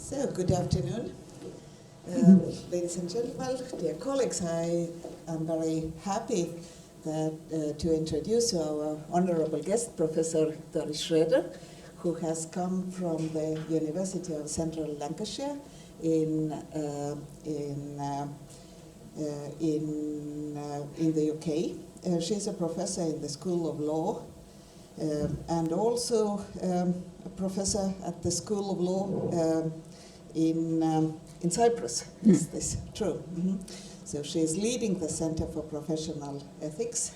So, good afternoon, ladies and gentlemen, dear colleagues. I am very happy to introduce our honorable guest, Professor Doris Schröder, who has come from the University of Central Lancashire in the UK. She's a professor in the School of Law and also a professor at the School of Law in Cyprus. Is this true? Mm-hmm. So she's leading the Center for Professional Ethics.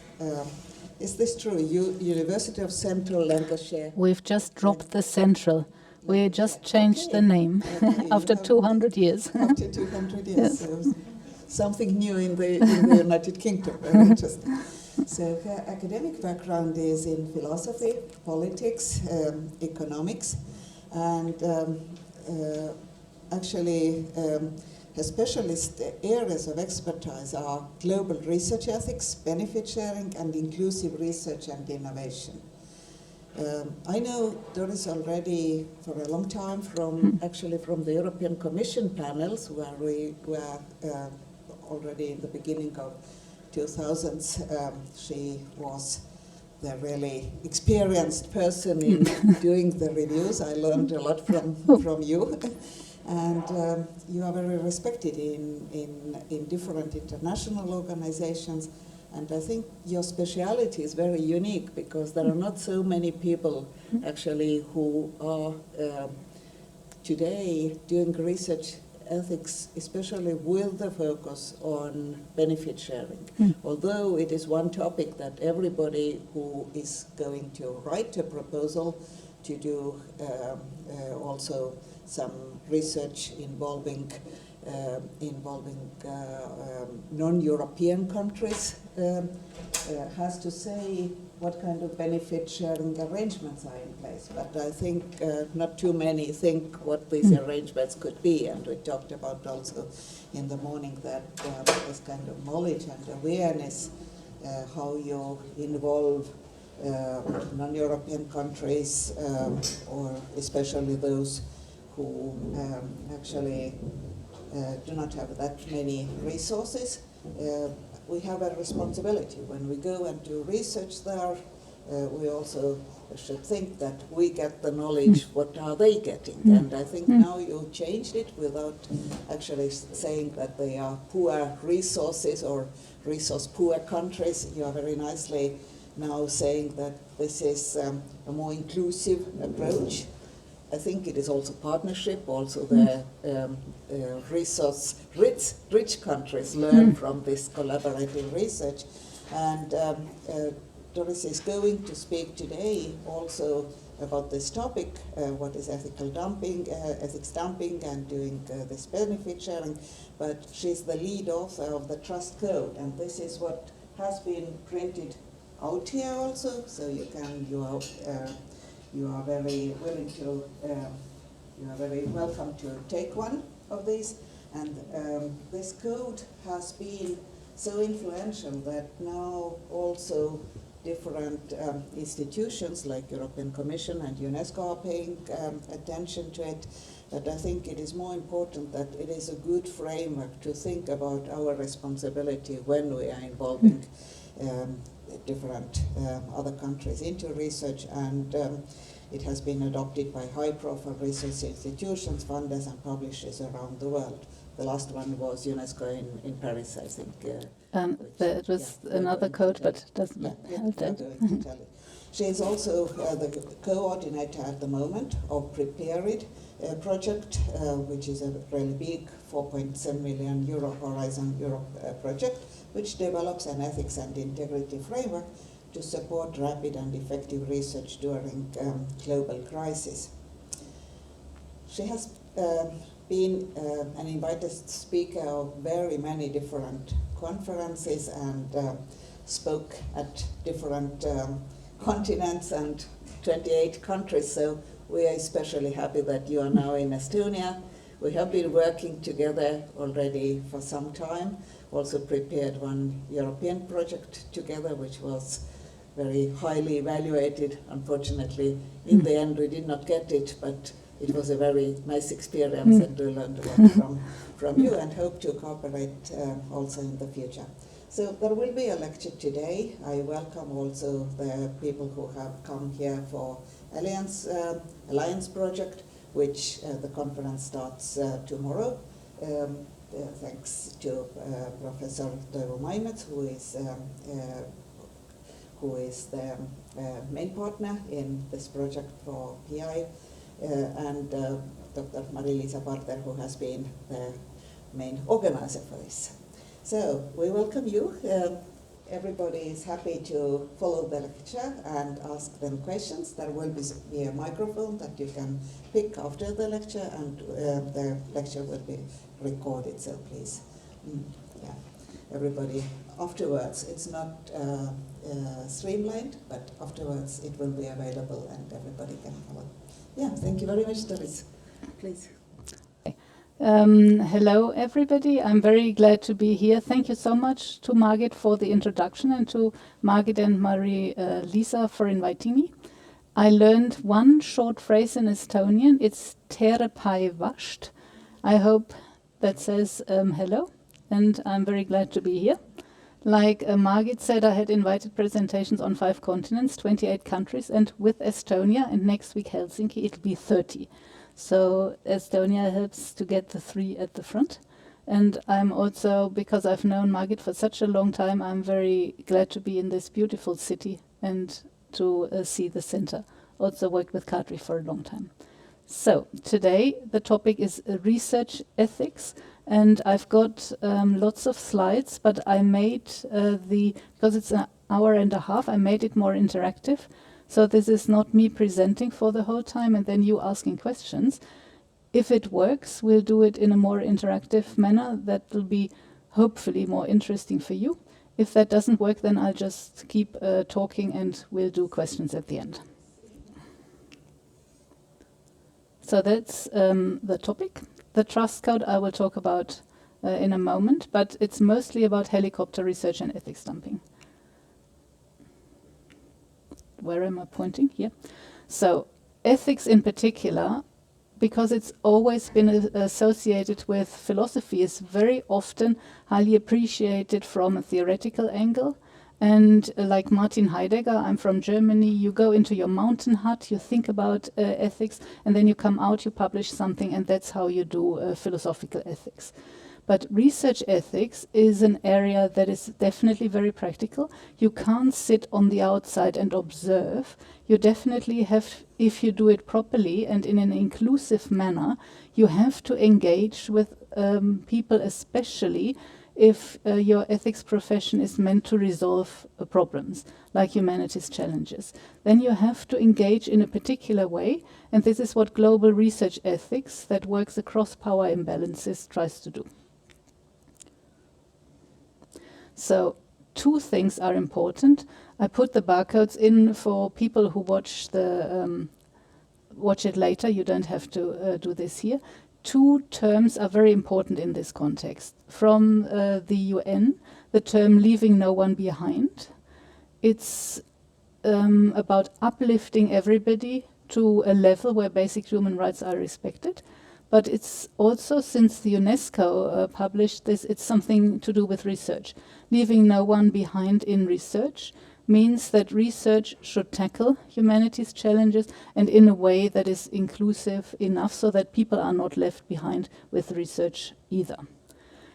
Is this true? University of Central Lancashire. We've just dropped the central. We just changed the name after 200 years. After 200 years. Yes. So something new in the United Kingdom. Very interesting. So her academic background is in philosophy, politics, economics, and actually her specialist areas of expertise are global research ethics, benefit sharing, and inclusive research and innovation. I know Doris already for a long time from the European Commission panels, where we were already in the beginning of 2000s. She was the really experienced person in doing the reviews. I learned a lot from you. And you are very respected in different international organizations. And I think your speciality is very unique because there are not so many people actually who are today doing research ethics, especially with the focus on benefit sharing. Although it is one topic that everybody who is going to write a proposal to do also some research involving non-European countries has to say what kind of benefit sharing arrangements are in place. But I think not too many think what these arrangements could be, and we talked about also in the morning that this kind of knowledge and awareness, how you involve non-European countries or especially those who actually do not have that many resources. We have a responsibility. When we go and do research there, we also should think that we get the knowledge, what are they getting? And I think now you changed it without actually saying that they are poor resources or resource poor countries. You are very nicely now saying that this is a more inclusive approach. I think it is also partnership, also the resource rich countries learn from this collaborative research. And Doris is going to speak today also about this topic, what is ethical dumping, ethics dumping, and doing this benefit sharing. But she's the lead author of the Trust Code, and this is what has been printed out here also, so you are very willing to, you are very welcome to take one of these. And this code has been so influential that now also different institutions like European Commission and UNESCO are paying attention to it. But I think it is more important that it is a good framework to think about our responsibility when we are involving different other countries into research, and it has been adopted by high-profile research institutions, funders, and publishers around the world. The last one was UNESCO in Paris, I think. It was another code, but it doesn't help that. She is also the coordinator at the moment of Prepare It project, which is a really big 4.7 million euro Horizon Europe project, which develops an ethics and integrity framework to support rapid and effective research during global crisis. She has been an invited speaker of very many different conferences and spoke at different continents and 28 countries. So we are especially happy that you are now in Estonia. We have been working together already for some time, also prepared one European project together, which was very highly evaluated. Unfortunately, in the end we did not get it, but it was a very nice experience, and we learned a lot from you, and hope to cooperate also in the future. So there will be a lecture today. I welcome also the people who have come here for Alliance project, which the conference starts tomorrow. Thanks to Professor Toivo Maimets, who is the main partner in this project for PI, and Dr. Marie-Liisa Parter, who has been the main organizer for this. So we welcome you. Everybody is happy to follow the lecture and ask them questions. There will be a microphone that you can pick after the lecture, and the lecture will be recorded, so please, yeah, everybody afterwards. It's not streamlined, but afterwards it will be available and everybody can follow. Yeah, thank you very much, Doris. Please. Hello, everybody. I'm very glad to be here. Thank you so much to Margit for the introduction, and to Margit and Marie-Liisa for inviting me. I learned one short phrase in Estonian. It's tere päevast. I hope that says hello, and I'm very glad to be here. Like Margit said, I had invited presentations on 5 continents, 28 countries, and with Estonia, and next week Helsinki, it'll be 30. So Estonia helps to get the 3 at the front. And I'm also, because I've known Margit for such a long time, I'm very glad to be in this beautiful city and to see the center. Also worked with Kadri for a long time. So today the topic is research ethics, and I've got lots of slides, but I made because it's an hour and a half, I made it more interactive. So this is not me presenting for the whole time and then you asking questions. If it works, we'll do it in a more interactive manner that will be hopefully more interesting for you. If that doesn't work, then I'll just keep talking and we'll do questions at the end. So that's the topic. The trust code I will talk about in a moment, but it's mostly about helicopter research and ethics dumping. Where am I pointing? Here. So ethics in particular, because it's always been associated with philosophy, is very often highly appreciated from a theoretical angle. And like Martin Heidegger, I'm from Germany, you go into your mountain hut, you think about ethics, and then you come out, you publish something, and that's how you do philosophical ethics. But research ethics is an area that is definitely very practical. You can't sit on the outside and observe. You definitely have, if you do it properly and in an inclusive manner, you have to engage with people, especially if your ethics profession is meant to resolve problems, like humanities challenges. Then you have to engage in a particular way, and this is what global research ethics that works across power imbalances tries to do. So 2 things are important. I put the barcodes in for people who watch it later. You don't have to do this here. 2 terms are very important in this context. From the UN, the term leaving no one behind. It's about uplifting everybody to a level where basic human rights are respected. But it's also, since the UNESCO published this, it's something to do with research. Leaving no one behind in research means that research should tackle humanities challenges and in a way that is inclusive enough so that people are not left behind with research either.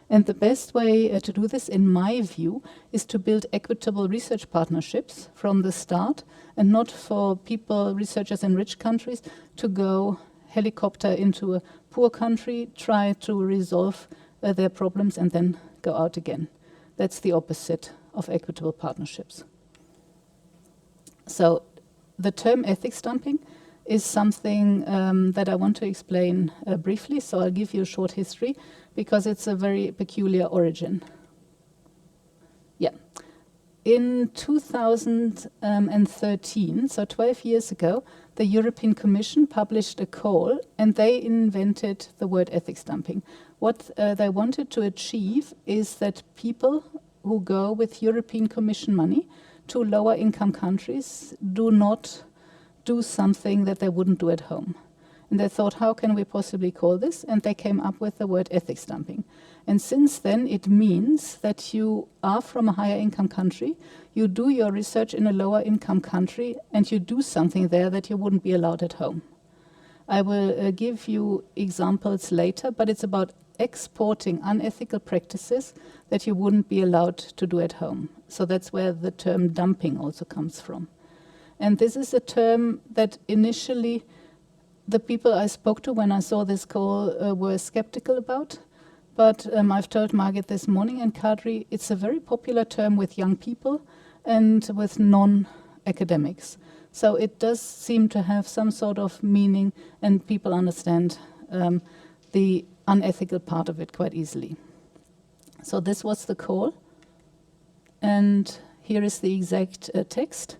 And the best way to do this, in my view, is to build equitable research partnerships from the start, and not for people, researchers in rich countries, to go helicopter into a poor country, try to resolve their problems and then go out again. That's the opposite of equitable partnerships. So the term ethics dumping is something that I want to explain briefly, so I'll give you a short history because it's a very peculiar origin. Yeah. In 2013, so 12 years ago, the European Commission published a call and they invented the word ethics dumping. What they wanted to achieve is that people who go with European Commission money to lower income countries do not do something that they wouldn't do at home. And they thought, how can we possibly call this? And they came up with the word ethics dumping. And since then, it means that you are from a higher income country, you do your research in a lower income country, and you do something there that you wouldn't be allowed at home. I will give you examples later, but it's about exporting unethical practices that you wouldn't be allowed to do at home. So that's where the term dumping also comes from. And this is a term that initially the people I spoke to when I saw this call were skeptical about. But I've told Margit this morning and Kadri, it's a very popular term with young people and with non-academics. So it does seem to have some sort of meaning, and people understand the unethical part of it quite easily. So this was the call. And here is the exact text.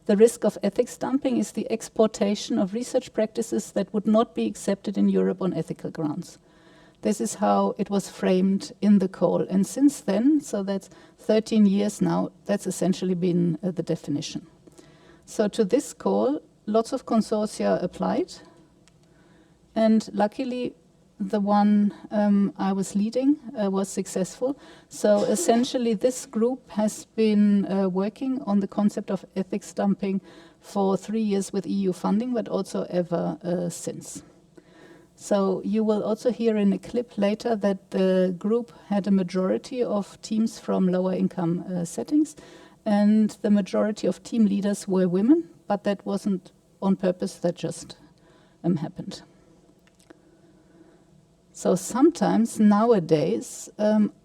The risk of ethics dumping is the exportation of research practices that would not be accepted in Europe on ethical grounds. This is how it was framed in the call. And since then, so that's 13 years now, that's essentially been the definition. So to this call, lots of consortia applied. And luckily, the one I was leading was successful. So essentially, this group has been working on the concept of ethics dumping for 3 years with EU funding, but also ever since. So you will also hear in a clip later that the group had a majority of teams from lower income settings, and the majority of team leaders were women, but that wasn't on purpose, that just happened. So sometimes nowadays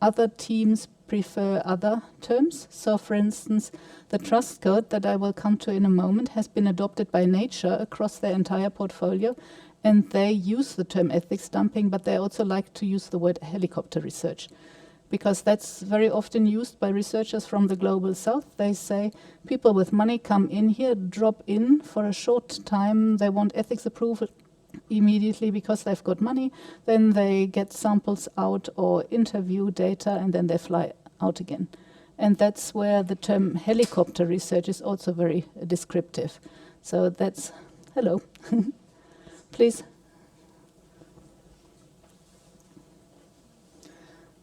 other teams prefer other terms. So for instance, the trust code that I will come to in a moment has been adopted by Nature across their entire portfolio, and they use the term ethics dumping, but they also like to use the word helicopter research, because that's very often used by researchers from the global south. They say people with money come in here, drop in for a short time, they want ethics approval immediately because they've got money, then they get samples out or interview data, and then they fly out again. And that's where the term helicopter research is also very descriptive. So that's, hello, please.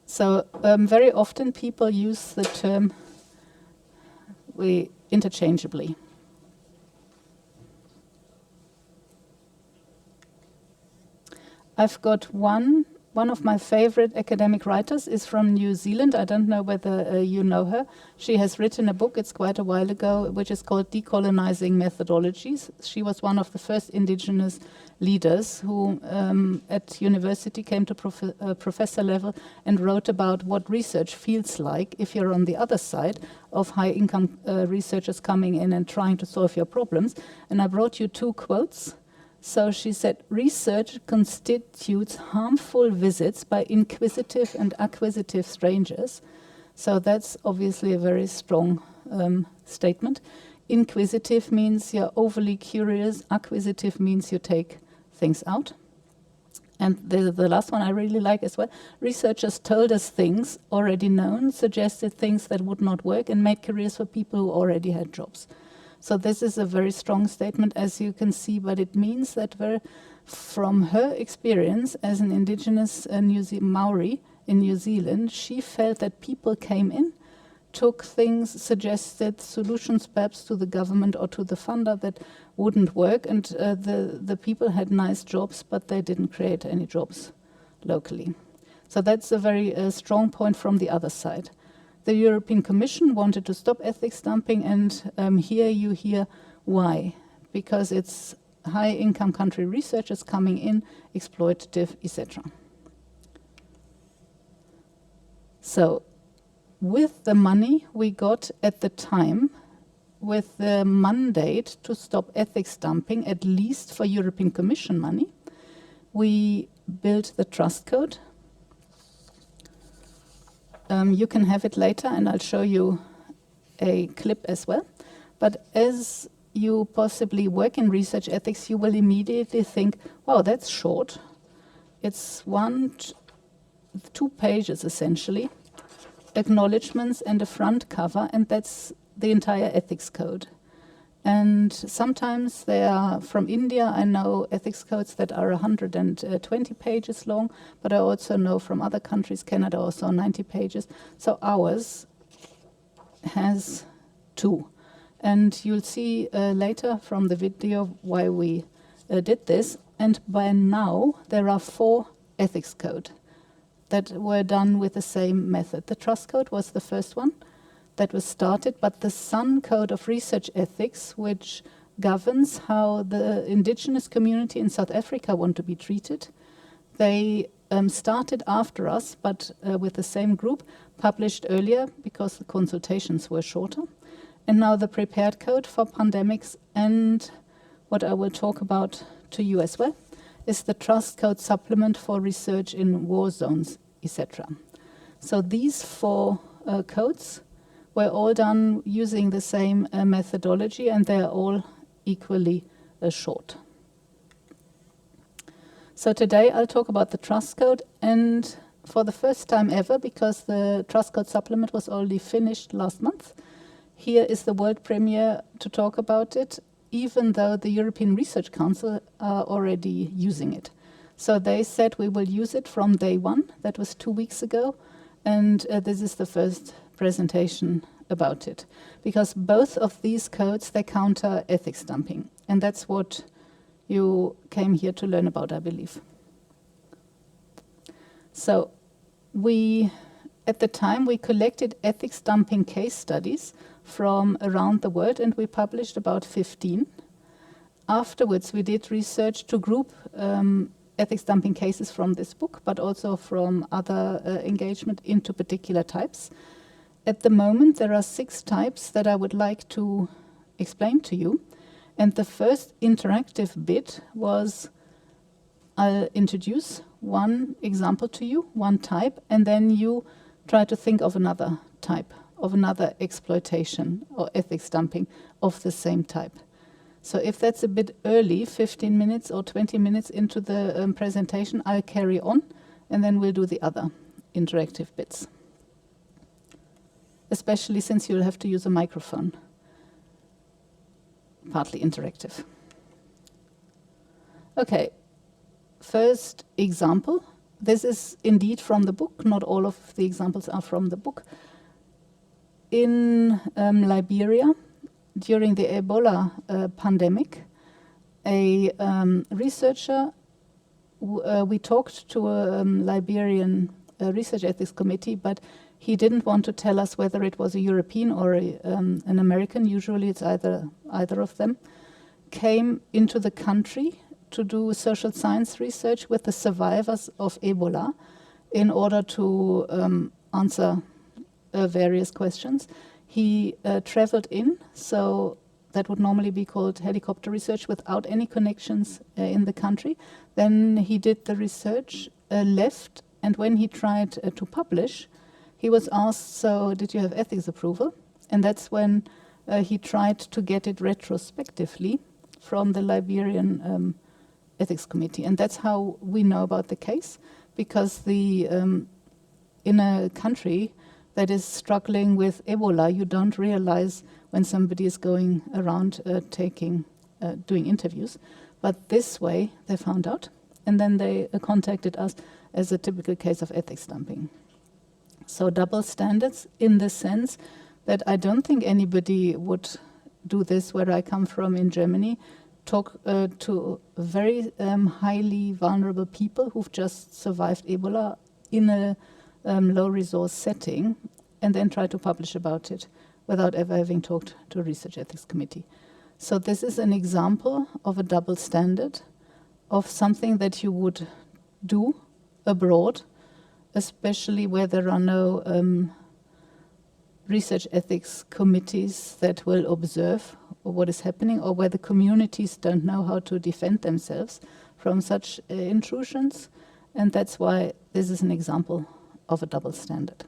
So very often people use the term interchangeably. I've got one of my favorite academic writers is from New Zealand. I don't know whether you know her. She has written a book, it's quite a while ago, which is called Decolonizing Methodologies. She was one of the first indigenous leaders who at university came to professor level and wrote about what research feels like if you're on the other side of high income researchers coming in and trying to solve your problems. And I brought you 2 quotes. So she said, research constitutes harmful visits by inquisitive and acquisitive strangers. So that's obviously a very strong statement. Inquisitive means you're overly curious. Acquisitive means you take things out. And the last one I really like as well. Researchers told us things already known, suggested things that would not work, and made careers for people who already had jobs. So this is a very strong statement, as you can see, but it means that from her experience as an indigenous Maori in New Zealand, she felt that people came in, took things, suggested solutions perhaps to the government or to the funder that wouldn't work, and the people had nice jobs, but they didn't create any jobs locally. So that's a very strong point from the other side. The European Commission wanted to stop ethics dumping, and here you hear why. Because it's high-income country researchers coming in, exploitative, etc. So, with the money we got at the time, with the mandate to stop ethics dumping, at least for European Commission money, we built the trust code. You can have it later, and I'll show you a clip as well. But as you possibly work in research ethics, you will immediately think, wow, that's short. It's 2 pages essentially, acknowledgements and a front cover, and that's the entire ethics code. And sometimes they are from India. I know ethics codes that are 120 pages long, but I also know from other countries, Canada also 90 pages. So ours has 2. And you'll see later from the video why we did this. And by now, there are 4 ethics codes that were done with the same method. The trust code was the first one that was started, but the Sun Code of Research Ethics, which governs how the indigenous community in South Africa want to be treated, they started after us, but with the same group, published earlier because the consultations were shorter. And now the prepared code for pandemics, and what I will talk about to you as well, is the trust code supplement for research in war zones, etc. So these 4 codes were all done using the same methodology, and they are all equally short. So today I'll talk about the trust code, and for the first time ever, because the trust code supplement was already finished last month, here is the world premiere to talk about it, even though the European Research Council are already using it. So they said we will use it from day 1, that was 2 weeks ago, and this is the first presentation about it. Because both of these codes, they counter ethics dumping, and that's what you came here to learn about, I believe. So at the time, we collected ethics dumping case studies from around the world, and we published about 15. Afterwards, we did research to group ethics dumping cases from this book, but also from other engagement into particular types. At the moment, there are 6 types that I would like to explain to you. And the first interactive bit was I'll introduce one example to you, one type, and then you try to think of another type, of another exploitation or ethics dumping of the same type. So if that's a bit early, 15 minutes or 20 minutes into the presentation, I'll carry on, and then we'll do the other interactive bits. Especially since you'll have to use a microphone. Partly interactive. Okay, first example. This is indeed from the book. Not all of the examples are from the book. In Liberia, during the Ebola pandemic, a researcher, we talked to a Liberian research ethics committee, but he didn't want to tell us whether it was a European or an American, usually it's either of them, came into the country to do social science research with the survivors of Ebola in order to answer various questions. He traveled in, so that would normally be called helicopter research, without any connections in the country. Then he did the research, left, and when he tried to publish, he was asked, so did you have ethics approval? And that's when he tried to get it retrospectively from the Liberian ethics committee. And that's how we know about the case, because in a country that is struggling with Ebola, you don't realize when somebody is going around doing interviews. But this way, they found out, and then they contacted us as a typical case of ethics dumping. So double standards in the sense that I don't think anybody would do this where I come from in Germany, talk to very highly vulnerable people who've just survived Ebola in a low resource setting, and then try to publish about it without ever having talked to a research ethics committee. So this is an example of a double standard of something that you would do abroad, especially where there are no research ethics committees that will observe what is happening, or where the communities don't know how to defend themselves from such intrusions. And that's why this is an example of a double standard.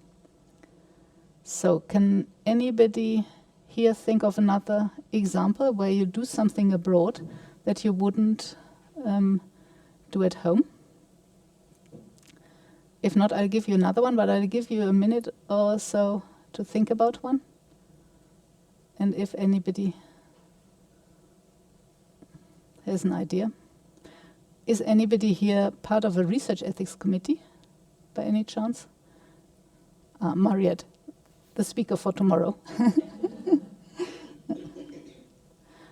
So can anybody here think of another example where you do something abroad that you wouldn't do at home? If not, I'll give you another one, but I'll give you a minute or so to think about one. And if anybody Here's an idea. Is anybody here part of a research ethics committee, by any chance? Mariette, the speaker for tomorrow.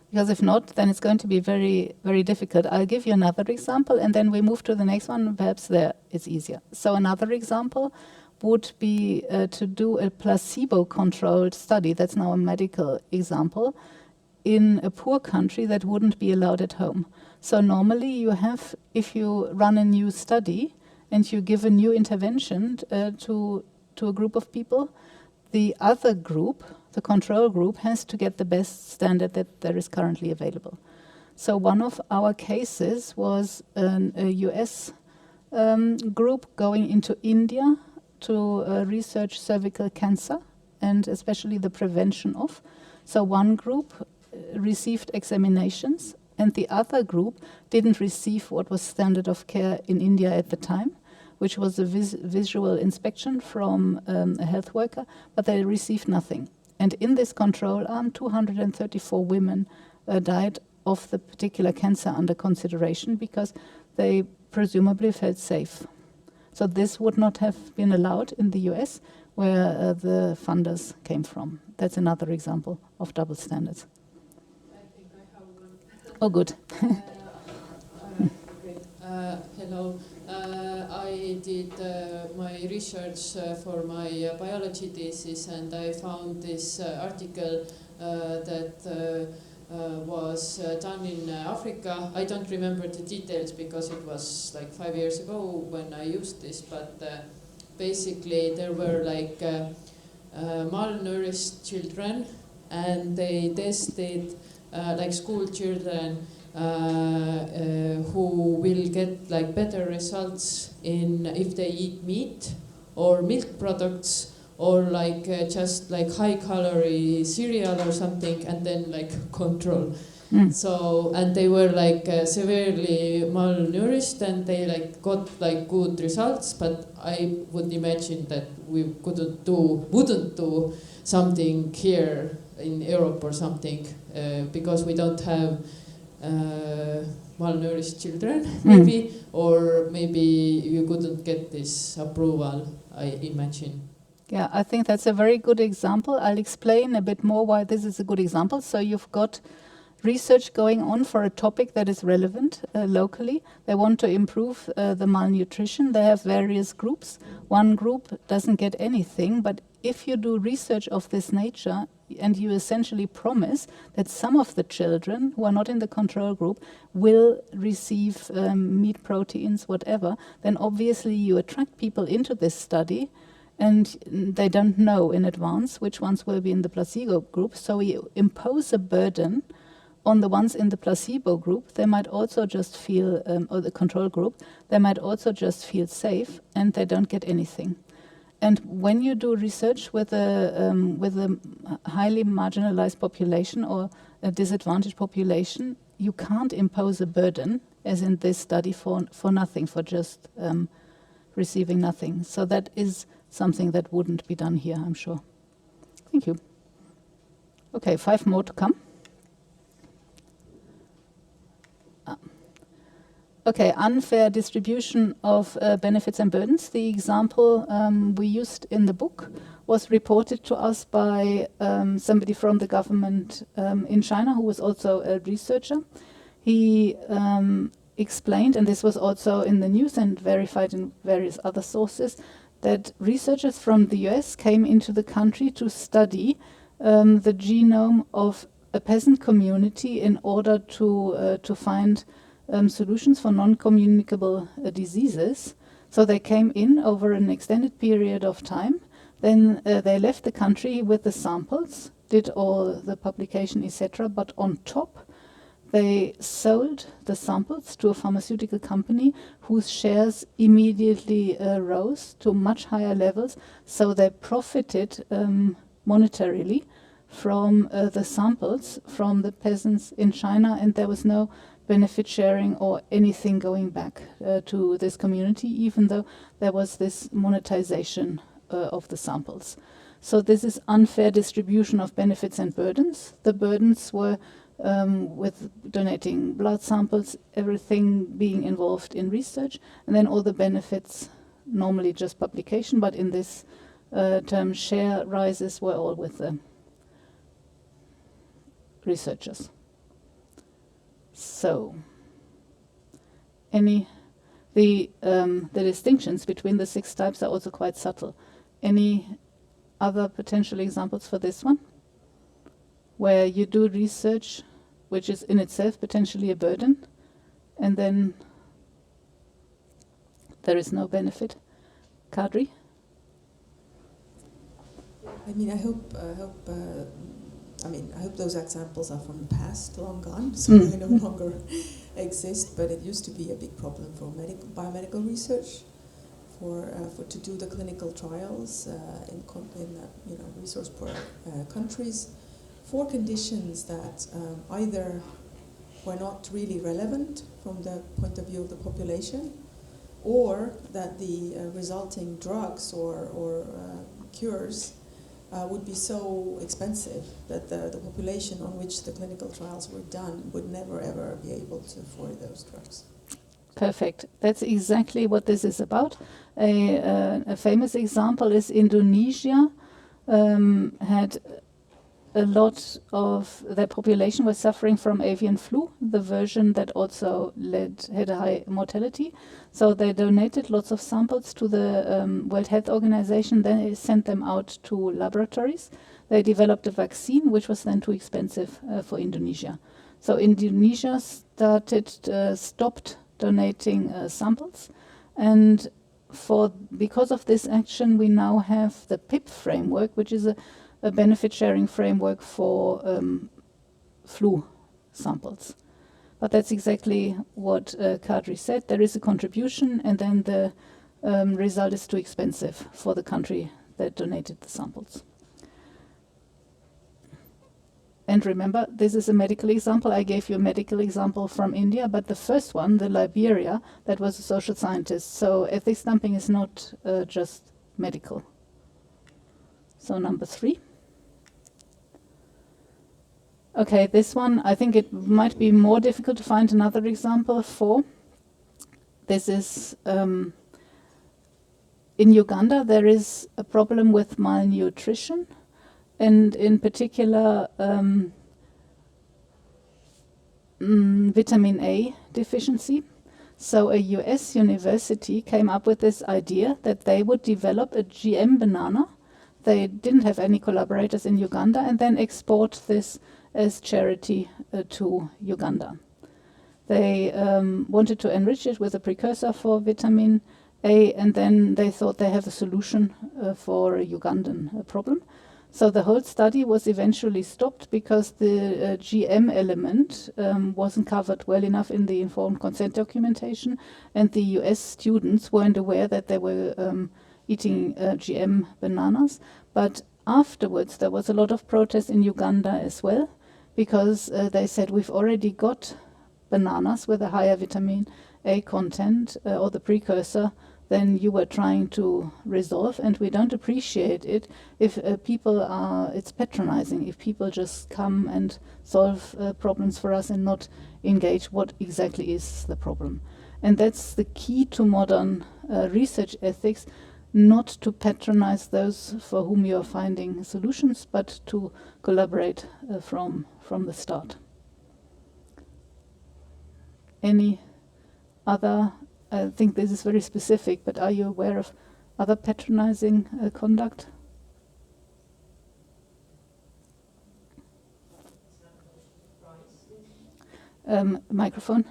Because if not, then it's going to be very, very difficult. I'll give you another example, and then we move to the next one. Perhaps there it's easier. So another example would be to do a placebo-controlled study. That's now a medical example in a poor country that wouldn't be allowed at home. So normally you have, if you run a new study and you give a new intervention to a group of people, the other group, the control group, has to get the best standard that there is currently available. So one of our cases was a US group going into India to research cervical cancer and especially the prevention of. So one group received examinations and the other group didn't receive what was standard of care in India at the time, which was a visual inspection from a health worker, but they received nothing. And in this control arm, 234 women died of the particular cancer under consideration because they presumably felt safe. So this would not have been allowed in the US, where the funders came from. That's another example of double standards. I think I have one. Oh, good. Hello. I did my research for my biology thesis, and I found this article that was done in Africa. I don't remember the details because it was like 5 years ago when I used this, but basically there were like malnourished children, and they tested like school children who will get like better results in if they eat meat or milk products or like just like high calorie cereal or something, and then like control. So, and they were like severely malnourished, and they like got like good results, but I would imagine that we wouldn't do something here in Europe or something because we don't have malnourished children, maybe, or maybe you couldn't get this approval, I imagine. Yeah, I think that's a very good example. I'll explain a bit more why this is a good example. So you've got research going on for a topic that is relevant locally. They want to improve the malnutrition. They have various groups. One group doesn't get anything, but if you do research of this nature and you essentially promise that some of the children who are not in the control group will receive meat proteins, whatever, then obviously you attract people into this study, and they don't know in advance which ones will be in the placebo group. So you impose a burden on the ones in the placebo group. They might also just feel, or the control group, they might also just feel safe, and they don't get anything. And when you do research with a highly marginalized population or a disadvantaged population, you can't impose a burden, as in this study, for nothing, for just receiving nothing. So that is something that wouldn't be done here, I'm sure. Thank you. Okay, 5 more to come. Okay, unfair distribution of benefits and burdens. The example we used in the book was reported to us by somebody from the government in China who was also a researcher. He explained, and this was also in the news and verified in various other sources, that researchers from the US came into the country to study the genome of a peasant community in order to find solutions for non-communicable diseases. So they came in over an extended period of time. Then they left the country with the samples, did all the publication, etc. But on top, they sold the samples to a pharmaceutical company whose shares immediately rose to much higher levels. So they profited monetarily from the samples from the peasants in China, and there was no benefit sharing or anything going back to this community, even though there was this monetization of the samples. So this is unfair distribution of benefits and burdens. The burdens were with donating blood samples, everything being involved in research, and then all the benefits, normally just publication, but in this term share rises were all with the researchers. So, the distinctions between the 6 types are also quite subtle. Any other potential examples for this one? Where you do research which is in itself potentially a burden, and then there is no benefit. Kadri? I mean, I hope those examples are from the past, long gone, so they no longer exist. But it used to be a big problem for biomedical research, for to do the clinical trials in resource-poor countries, for conditions that either were not really relevant from the point of view of the population, or that the resulting drugs or cures would be so expensive that the population on which the clinical trials were done would never ever be able to afford those drugs. Perfect. That's exactly what this is about. A famous example is Indonesia had a lot of their population was suffering from avian flu, the version that also had a high mortality. So they donated lots of samples to the World Health Organization, then they sent them out to laboratories. They developed a vaccine, which was then too expensive for Indonesia. So Indonesia stopped donating samples, and because of this action, we now have the PIP framework, which is a benefit-sharing framework for flu samples. But that's exactly what Kadri said. There is a contribution, and then the result is too expensive for the country that donated the samples. And remember, this is a medical example. I gave you a medical example from India, but the first one, the Liberia, that was a social scientist. So ethics dumping is not just medical. So number 3. Okay, this one, I think it might be more difficult to find another example for. This is, in Uganda, there is a problem with malnutrition, and in particular, vitamin A deficiency. So a US university came up with this idea that they would develop a GM banana. They didn't have any collaborators in Uganda, and then export this as charity to Uganda. They wanted to enrich it with a precursor for vitamin A, and then they thought they have a solution for a Ugandan problem. So the whole study was eventually stopped because the GM element wasn't covered well enough in the informed consent documentation, and the US students weren't aware that they were eating GM bananas. But afterwards there was a lot of protest in Uganda as well, because they said, we've already got bananas with a higher vitamin A content or the precursor than you were trying to resolve, and we don't appreciate it if it's patronizing, if people just come and solve problems for us and not engage what exactly is the problem. And that's the key to modern research ethics, not to patronize those for whom you are finding solutions, but to collaborate from the start. Any other? I think this is very specific, but are you aware of other patronizing conduct? Microphone.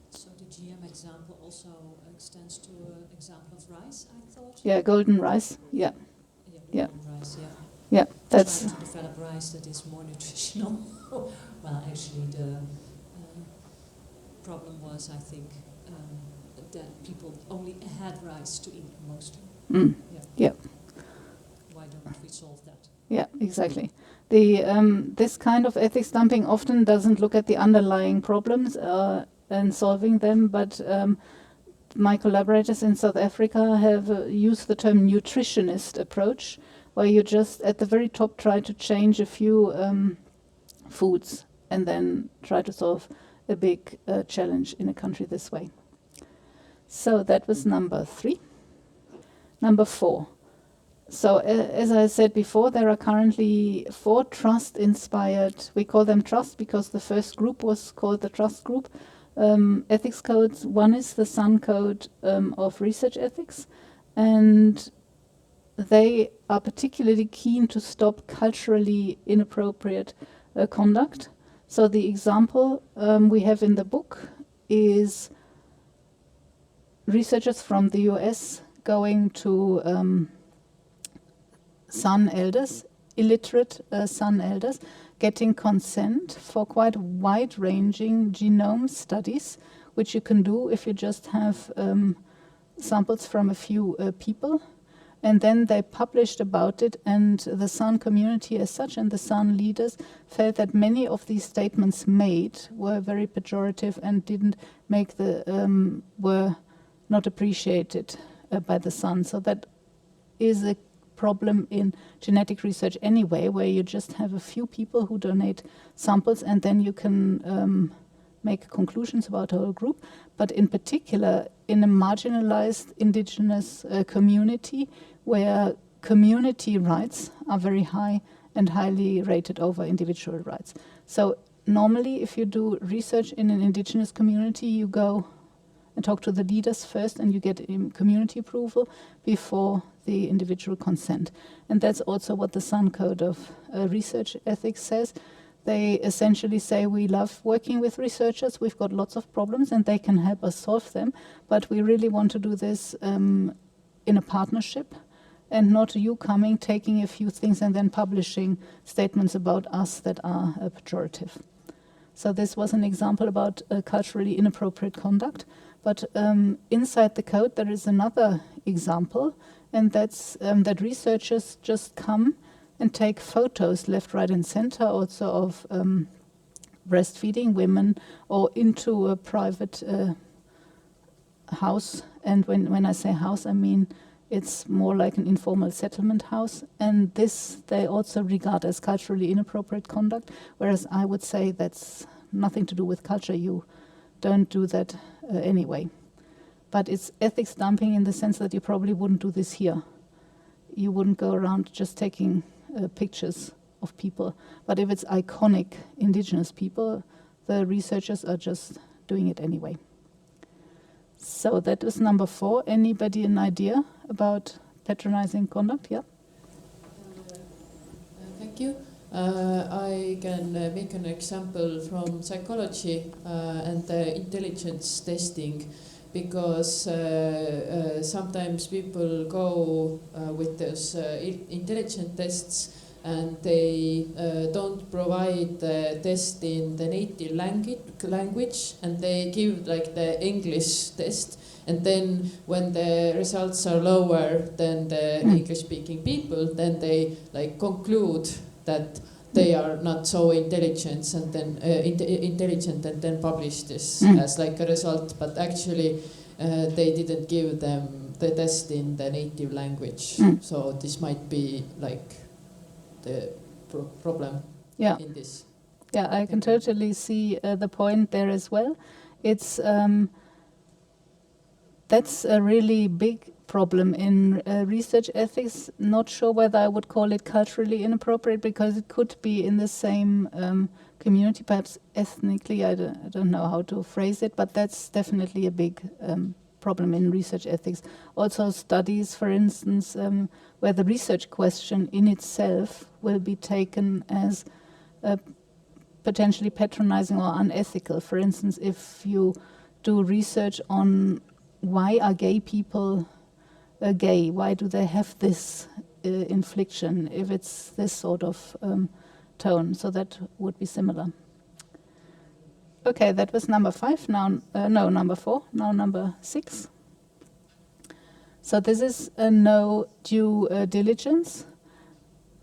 So the GM example also extends to an example of rice, I thought? Yeah, golden rice. Yeah. Yeah, golden rice, yeah. Yeah, that's trying to develop rice that is more nutritional. Well, actually, the problem was, I think, that people only had rice to eat mostly. Yeah. Why don't we solve that? Yeah, exactly. This kind of ethics dumping often doesn't look at the underlying problems and solving them, but my collaborators in South Africa have used the term nutritionist approach, where you just at the very top try to change a few foods and then try to solve a big challenge in a country this way. So that was number 3. Number 4. So as I said before, there are currently 4 trust-inspired, we call them trust because the first group was called the trust group, ethics codes. One is the Sun Code of Research Ethics, and they are particularly keen to stop culturally inappropriate conduct. So the example we have in the book is researchers from the US going to Sun elders, illiterate Sun elders, getting consent for quite wide-ranging genome studies, which you can do if you just have samples from a few people. And then they published about it, and the Sun community as such and the Sun leaders felt that many of these statements made were very pejorative and didn't make were not appreciated by the Sun. So that is a problem in genetic research anyway, where you just have a few people who donate samples and then you can make conclusions about a whole group. But in particular, in a marginalized indigenous community where community rights are very high and highly rated over individual rights. So normally if you do research in an indigenous community, you go and talk to the leaders first and you get community approval before the individual consent. And that's also what the Sun Code of Research Ethics says. They essentially say, we love working with researchers, we've got lots of problems and they can help us solve them, but we really want to do this in a partnership and not you coming, taking a few things and then publishing statements about us that are pejorative. So this was an example about culturally inappropriate conduct. But inside the code there is another example, and that's that researchers just come and take photos left, right and center also of breastfeeding women or into a private house. And when I say house, I mean it's more like an informal settlement house. And this they also regard as culturally inappropriate conduct, whereas I would say that's nothing to do with culture. You don't do that anyway. But it's ethics dumping in the sense that you probably wouldn't do this here. You wouldn't go around just taking pictures of people. But if it's iconic indigenous people, the researchers are just doing it anyway. So that is number 4. Anybody an idea about patronizing conduct? Yeah. Thank you. I can make an example from psychology and intelligence testing, because sometimes people go with those intelligence tests and they don't provide the test in the native language, and they give like the English test, and then when the results are lower than the English-speaking people, then they like conclude that they are not so intelligent, and then publish this as like a result. But actually, they didn't give them the test in the native language. So this might be like the problem in this. Yeah, I can totally see the point there as well. It's that's a really big problem in research ethics. Not sure whether I would call it culturally inappropriate, because it could be in the same community, perhaps ethnically. I don't know how to phrase it, but that's definitely a big problem in research ethics. Also studies, for instance, where the research question in itself will be taken as potentially patronizing or unethical. For instance, if you do research on why are gay people gay, why do they have this infliction, if it's this sort of tone, so that would be similar. Okay, that was number 5. Now, no, number 4. Now number 6. So this is a no due diligence.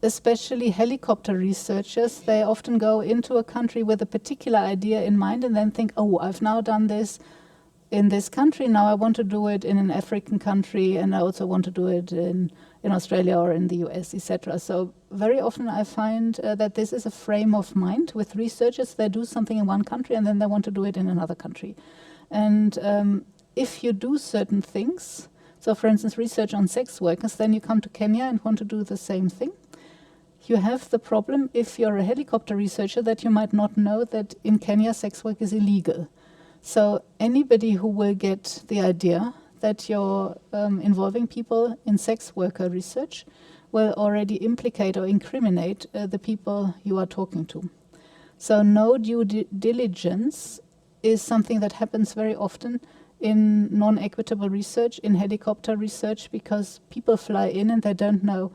Especially helicopter researchers, they often go into a country with a particular idea in mind and then think, oh, I've now done this, in this country, now I want to do it in an African country, and I also want to do it in Australia or in the US, etc. So very often I find that this is a frame of mind with researchers. They do something in one country and then they want to do it in another country. And if you do certain things, so for instance research on sex workers, then you come to Kenya and want to do the same thing. You have the problem, if you're a helicopter researcher, that you might not know that in Kenya sex work is illegal. So anybody who will get the idea that you're involving people in sex worker research will already implicate or incriminate the people you are talking to. So no due diligence is something that happens very often in non-equitable research, in helicopter research, because people fly in and they don't know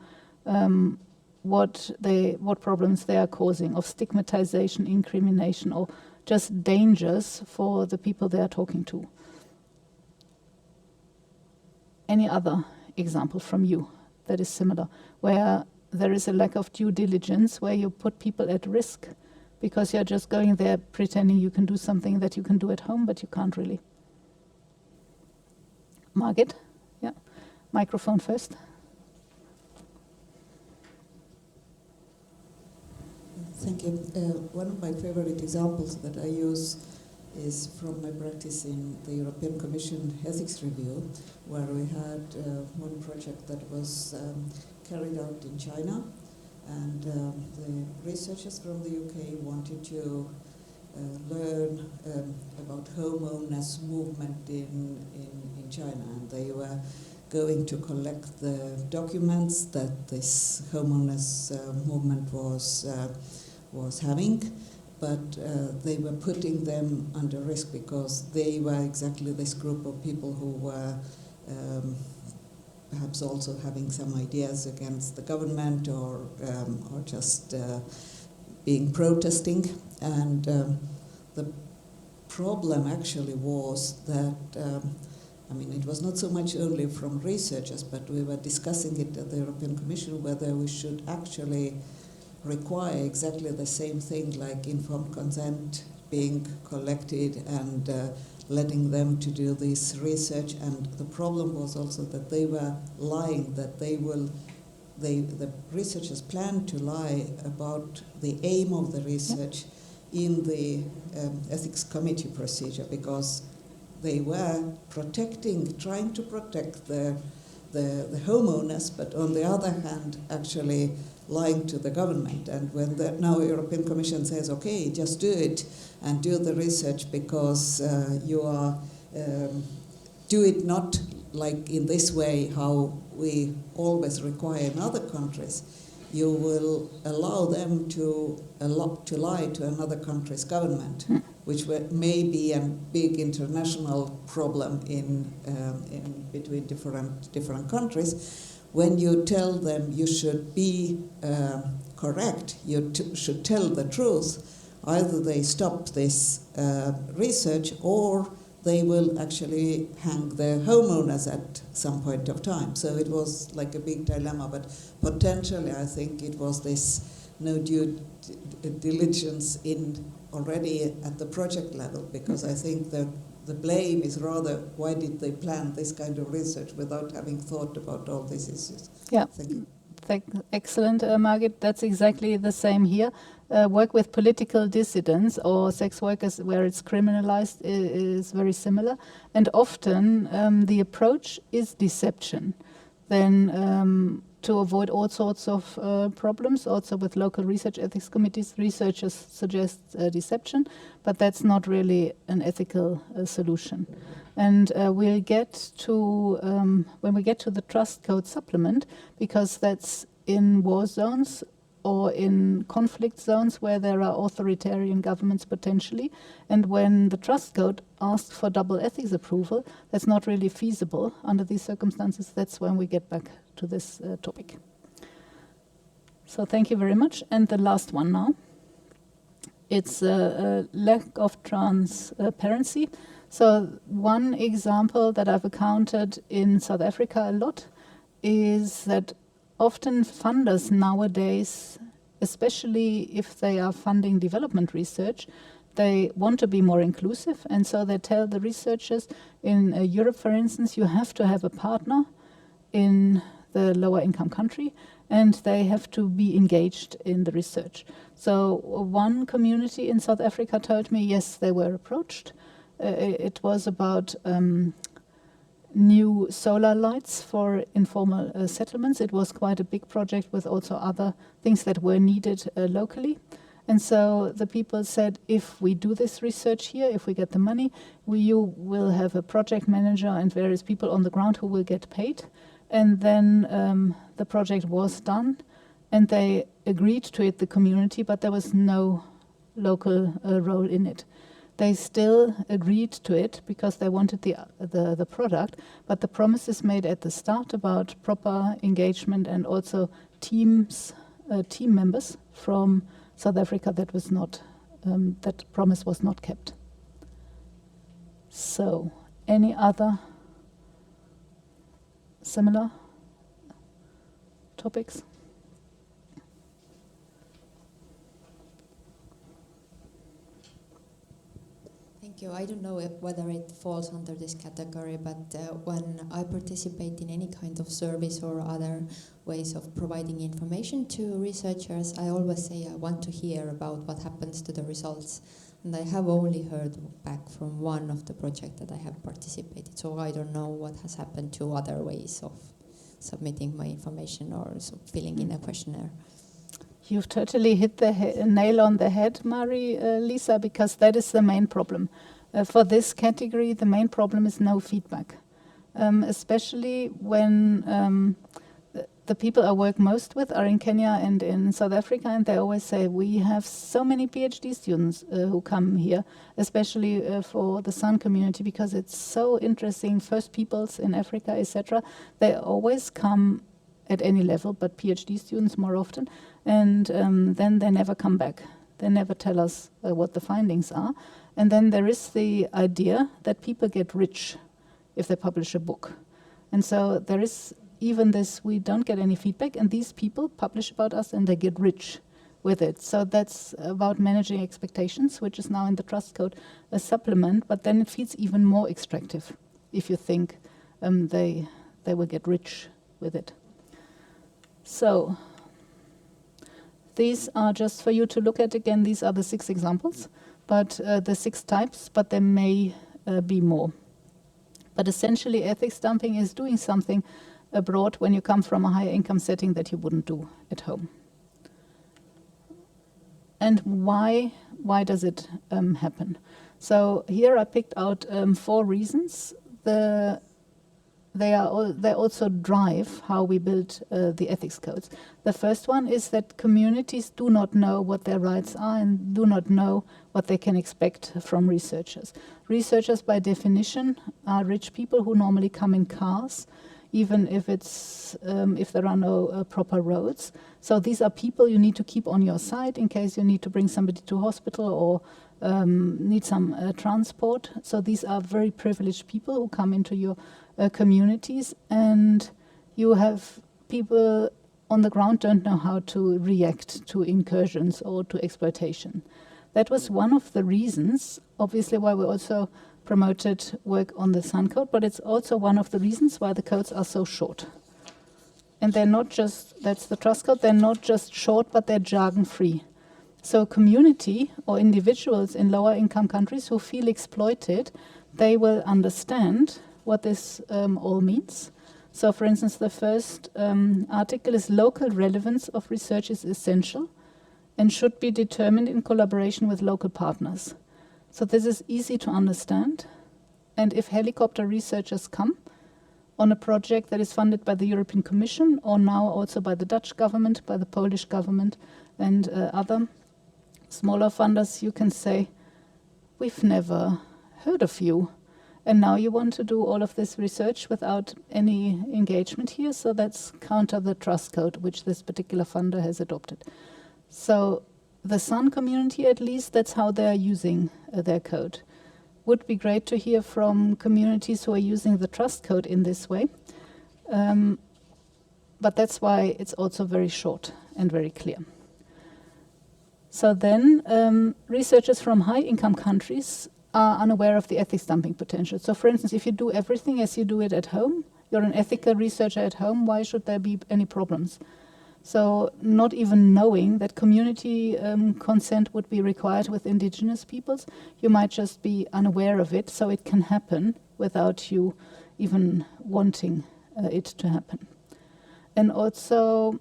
what problems they are causing, of stigmatization, incrimination, or just dangers for the people they are talking to. Any other example from you that is similar, where there is a lack of due diligence, where you put people at risk because you're just going there pretending you can do something that you can do at home, but you can't really? Margit? Yeah. Microphone first. Thank you. One of my favorite examples that I use is from my practice in the European Commission Ethics Review, where we had one project that was carried out in China, and the researchers from the UK wanted to learn about homeowners movement in China, and they were going to collect the documents that this homeowners movement was having, but they were putting them under risk because they were exactly this group of people who were perhaps also having some ideas against the government or just being protesting. And the problem actually was that it was not so much only from researchers, but we were discussing it at the European Commission whether we should actually require exactly the same thing, like informed consent being collected and letting them to do this research. And the problem was also that they were lying, that the researchers planned to lie about the aim of the research in the ethics committee procedure, because they were trying to protect the homeowners, but on the other hand, actually lying to the government. And when the now European Commission says, okay, just do it and do the research because you are do it not like in this way how we always require in other countries, you will allow them to lie to another country's government, which may be a big international problem in between different countries. When you tell them you should be correct, you should tell the truth, either they stop this research or they will actually hang the homeowners at some point of time. So it was like a big dilemma, but potentially I think it was this no due diligence in already at the project level, because I think that the blame is rather why did they plan this kind of research without having thought about all these issues. Yeah. Thank you. Excellent, Margit. That's exactly the same here. Work with political dissidents or sex workers where it's criminalized is very similar. And often the approach is deception. Then to avoid all sorts of problems, also with local research ethics committees, researchers suggest deception, but that's not really an ethical solution. And we'll get to, when we get to the trust code supplement, because that's in war zones or in conflict zones where there are authoritarian governments potentially, and when the trust code asks for double ethics approval, that's not really feasible under these circumstances. That's when we get back to this topic. So thank you very much. And the last one now. It's a lack of transparency. So one example that I've encountered in South Africa a lot is that often funders nowadays, especially if they are funding development research, they want to be more inclusive, and so they tell the researchers in Europe, for instance, you have to have a partner in the lower income country, and they have to be engaged in the research. So one community in South Africa told me, yes, they were approached. It was about new solar lights for informal settlements. It was quite a big project with also other things that were needed locally. And so the people said, if we do this research here, if we get the money, you will have a project manager and various people on the ground who will get paid. And then the project was done, and they agreed to it, the community, but there was no local role in it. They still agreed to it because they wanted the product, but the promises made at the start about proper engagement and also team members from South Africa, that was not, that promise was not kept. So, any other similar topics? Thank you. I don't know whether it falls under this category, but when I participate in any kind of service or other ways of providing information to researchers, I always say I want to hear about what happens to the results. And I have only heard back from one of the projects that I have participated, so I don't know what has happened to other ways of submitting my information or filling in a questionnaire. You've totally hit the nail on the head, Lisa, because that is the main problem. For this category, the main problem is no feedback, especially when the people I work most with are in Kenya and in South Africa, and they always say, we have so many PhD students who come here, especially for the Sun community, because it's so interesting, First Peoples in Africa, etc. They always come at any level, but PhD students more often, and then they never come back. They never tell us what the findings are. And then there is the idea that people get rich if they publish a book. And so there is even this, we don't get any feedback, and these people publish about us and they get rich with it. So that's about managing expectations, which is now in the trust code a supplement, but then it feels even more extractive if you think they will get rich with it. So these are just for you to look at again. These are the 6 examples, but the 6 types, but there may be more. But essentially, ethics dumping is doing something abroad when you come from a higher income setting that you wouldn't do at home. And why does it happen? So here I picked out 4 reasons. They also drive how we build the ethics codes. The first one is that communities do not know what their rights are and do not know what they can expect from researchers. Researchers, by definition, are rich people who normally come in cars, even if there are no proper roads. So these are people you need to keep on your side in case you need to bring somebody to hospital or need some transport. So these are very privileged people who come into your communities, and you have people on the ground don't know how to react to incursions or to exploitation. That was one of the reasons, obviously, why we also promoted work on the Sun Code, but it's also one of the reasons why the codes are so short. And they're not just, that's the trust code, they're not just short, but they're jargon-free. So community or individuals in lower income countries who feel exploited, they will understand what this all means. So for instance, the first article is local relevance of research is essential and should be determined in collaboration with local partners. So this is easy to understand. And if helicopter researchers come on a project that is funded by the European Commission or now also by the Dutch government, by the Polish government and other smaller funders, you can say, we've never heard of you. And now you want to do all of this research without any engagement here, so that's counter the trust code, which this particular funder has adopted. So the Sun community, at least, that's how they're using their code. Would be great to hear from communities who are using the trust code in this way. But that's why it's also very short and very clear. So then researchers from high-income countries are unaware of the ethics dumping potential. So for instance, if you do everything as you do it at home, you're an ethical researcher at home, why should there be any problems? So not even knowing that community consent would be required with indigenous peoples, you might just be unaware of it, so it can happen without you even wanting it to happen. And also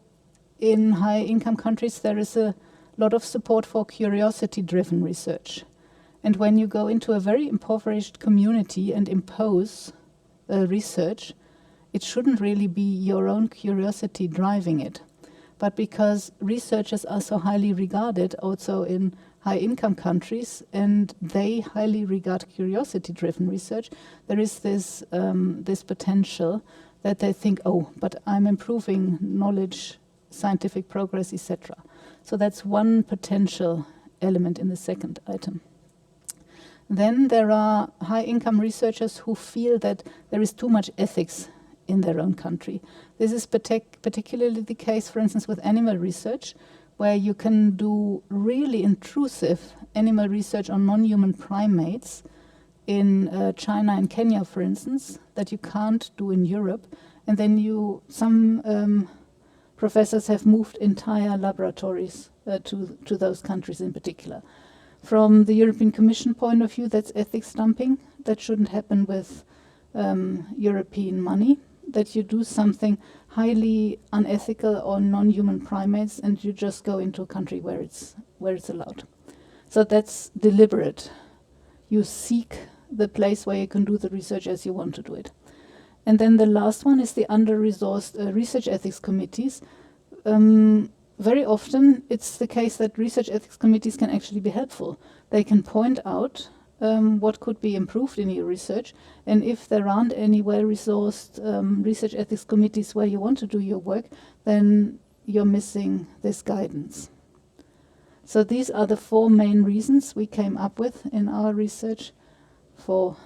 in high-income countries, there is a lot of support for curiosity-driven research. And when you go into a very impoverished community and impose research, it shouldn't really be your own curiosity driving it. But because researchers are so highly regarded also in high-income countries, and they highly regard curiosity-driven research, there is this potential that they think, oh, but I'm improving knowledge, scientific progress, etc. So that's one potential element in the second item. Then there are high-income researchers who feel that there is too much ethics in their own country. This is particularly the case, for instance, with animal research, where you can do really intrusive animal research on non-human primates in China and Kenya, for instance, that you can't do in Europe. And then some professors have moved entire laboratories to those countries in particular. From the European Commission point of view, that's ethics dumping. That shouldn't happen with European money, that you do something highly unethical on non-human primates and you just go into a country where it's allowed. So that's deliberate. You seek the place where you can do the research as you want to do it. And then the last one is the under-resourced research ethics committees. Very often it's the case that research ethics committees can actually be helpful. They can point out what could be improved in your research, and if there aren't any well-resourced research ethics committees where you want to do your work, then you're missing this guidance. So these are the 4 main reasons we came up with in our research for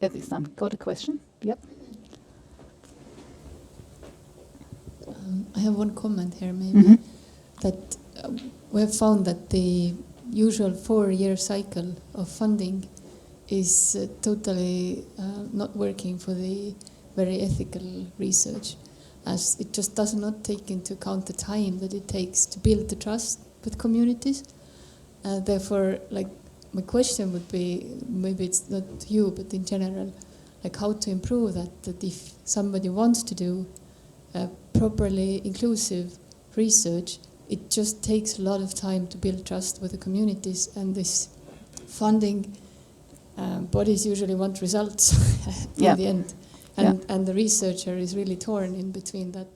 ethics dumping. Got a question? Yep. I have one comment here, maybe, that we have found that the usual 4-year cycle of funding is totally not working for the very ethical research, as it just does not take into account the time that it takes to build the trust with communities. Therefore, like, my question would be, maybe it's not you, but in general, like how to improve that if somebody wants to do properly inclusive research, it just takes a lot of time to build trust with the communities, and this funding bodies usually want results in the end, and the researcher is really torn in between that.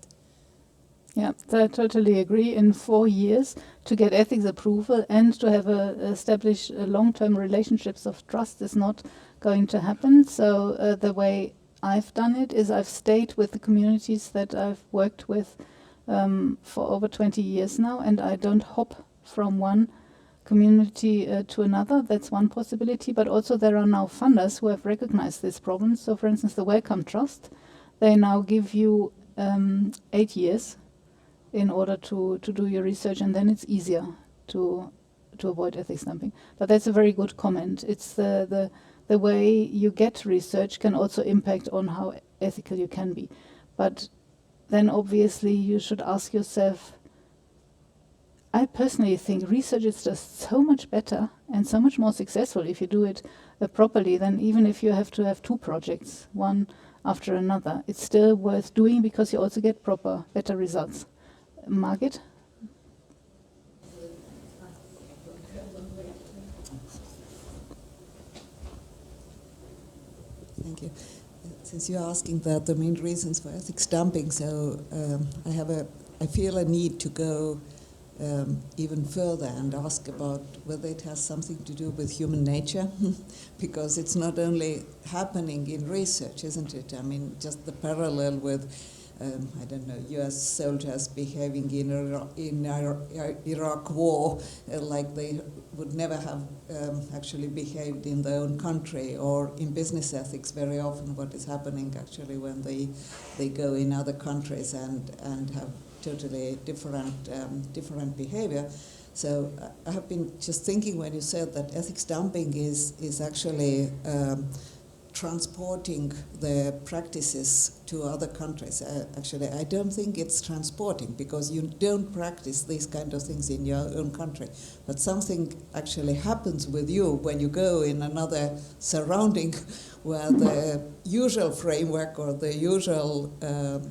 Yeah, I totally agree. In 4 years, to get ethics approval and to have establish long-term relationships of trust is not going to happen. So the way I've done it is I've stayed with the communities that I've worked with for over 20 years now, and I don't hop from one community to another. That's one possibility, but also there are now funders who have recognized this problem. So for instance, the Wellcome Trust, they now give you 8 years in order to do your research, and then it's easier to avoid ethics dumping. But that's a very good comment. It's the way you get research can also impact on how ethical you can be. But then obviously you should ask yourself, I personally think research is just so much better and so much more successful if you do it properly than even if you have to have 2 projects, one after another. It's still worth doing because you also get better results. Margit? Thank you. Since you're asking about the main reasons for ethics dumping, so I feel a need to go even further and ask about whether it has something to do with human nature, because it's not only happening in research, isn't it? I mean, just the parallel with I don't know, U.S. soldiers behaving in Iraq war like they would never have actually behaved in their own country, or in business ethics very often what is happening actually when they go in other countries and have totally different behavior. So I have been just thinking when you said that ethics dumping is actually transporting the practices to other countries. Actually, I don't think it's transporting, because you don't practice these kind of things in your own country. But something actually happens with you when you go in another surrounding where the usual framework or the usual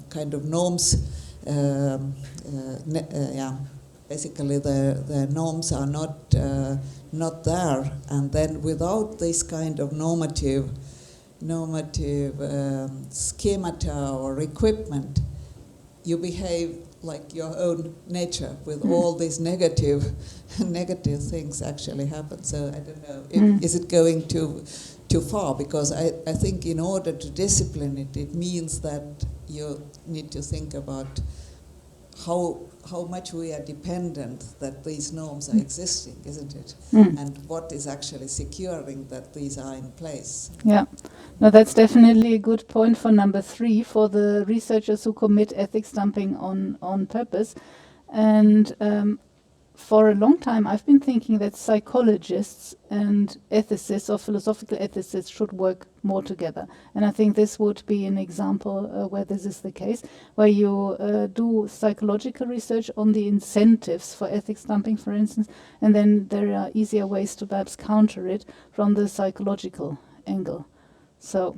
kind of norms, basically the norms are not there. And then without this kind of normative schemata or equipment, you behave like your own nature with all these negative things actually happen. So I don't know, is it going too far? Because I think in order to discipline it, it means that you need to think about how much we are dependent that these norms are existing, isn't it? And what is actually securing that these are in place. Yeah, no, that's definitely a good point for number 3, for the researchers who commit ethics dumping on purpose. And for a long time, I've been thinking that psychologists and ethicists or philosophical ethicists should work more together. And I think this would be an example where this is the case, where you do psychological research on the incentives for ethics dumping, for instance, and then there are easier ways to perhaps counter it from the psychological angle. So.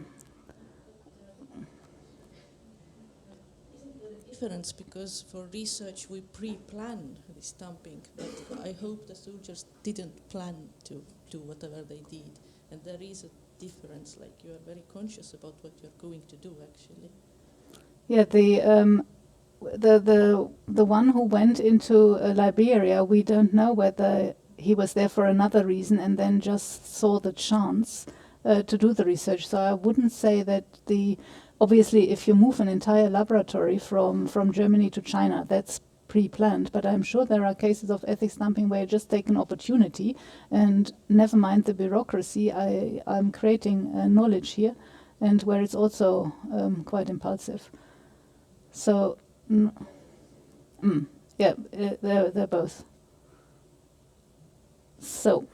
Difference, because for research we pre-plan this dumping, but I hope the soldiers didn't plan to do whatever they did, and there is a difference. Like, you are very conscious about what you are going to do, actually. Yeah, the one who went into Liberia, we don't know whether he was there for another reason and then just saw the chance to do the research. So I wouldn't say that obviously, if you move an entire laboratory from Germany to China, that's pre-planned. But I'm sure there are cases of ethics dumping where you just take an opportunity and never mind the bureaucracy, I'm creating knowledge here, and where it's also quite impulsive. So, yeah, they're both. So.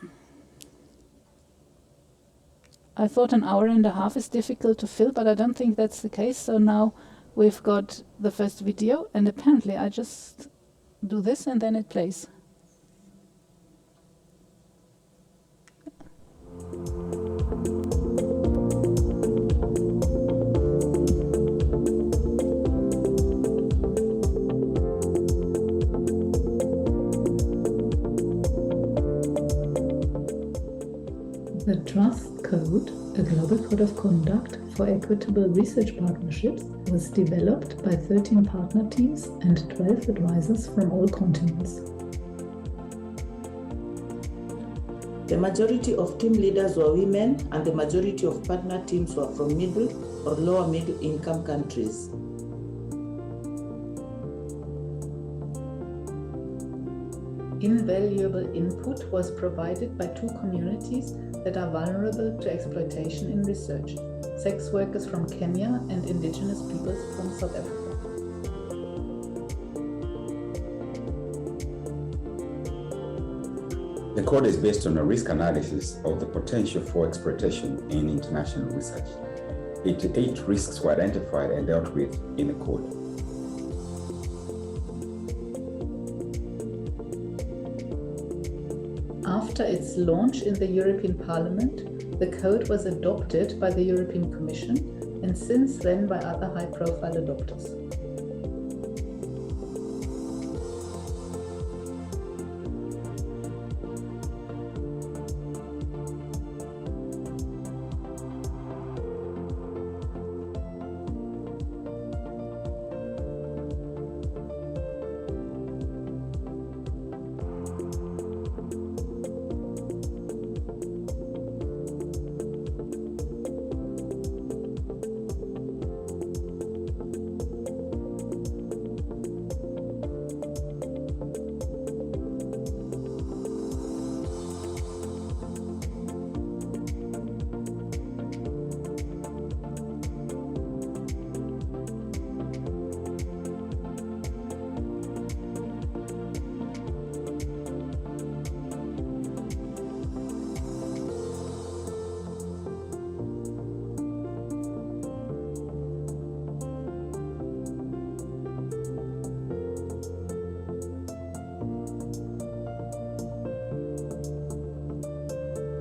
I thought an hour and a half is difficult to fill, but I don't think that's the case. So now we've got the first video, and apparently I just do this and then it plays. The Trust Code, a global code of conduct for equitable research partnerships, was developed by 13 partner teams and 12 advisors from all continents. The majority of team leaders were women, and the majority of partner teams were from middle or lower middle income countries. Invaluable input was provided by 2 communities that are vulnerable to exploitation in research: sex workers from Kenya and indigenous peoples from South Africa. The code is based on a risk analysis of the potential for exploitation in international research. 88 risks were identified and dealt with in the code. After its launch in the European Parliament, the code was adopted by the European Commission and since then by other high-profile adopters.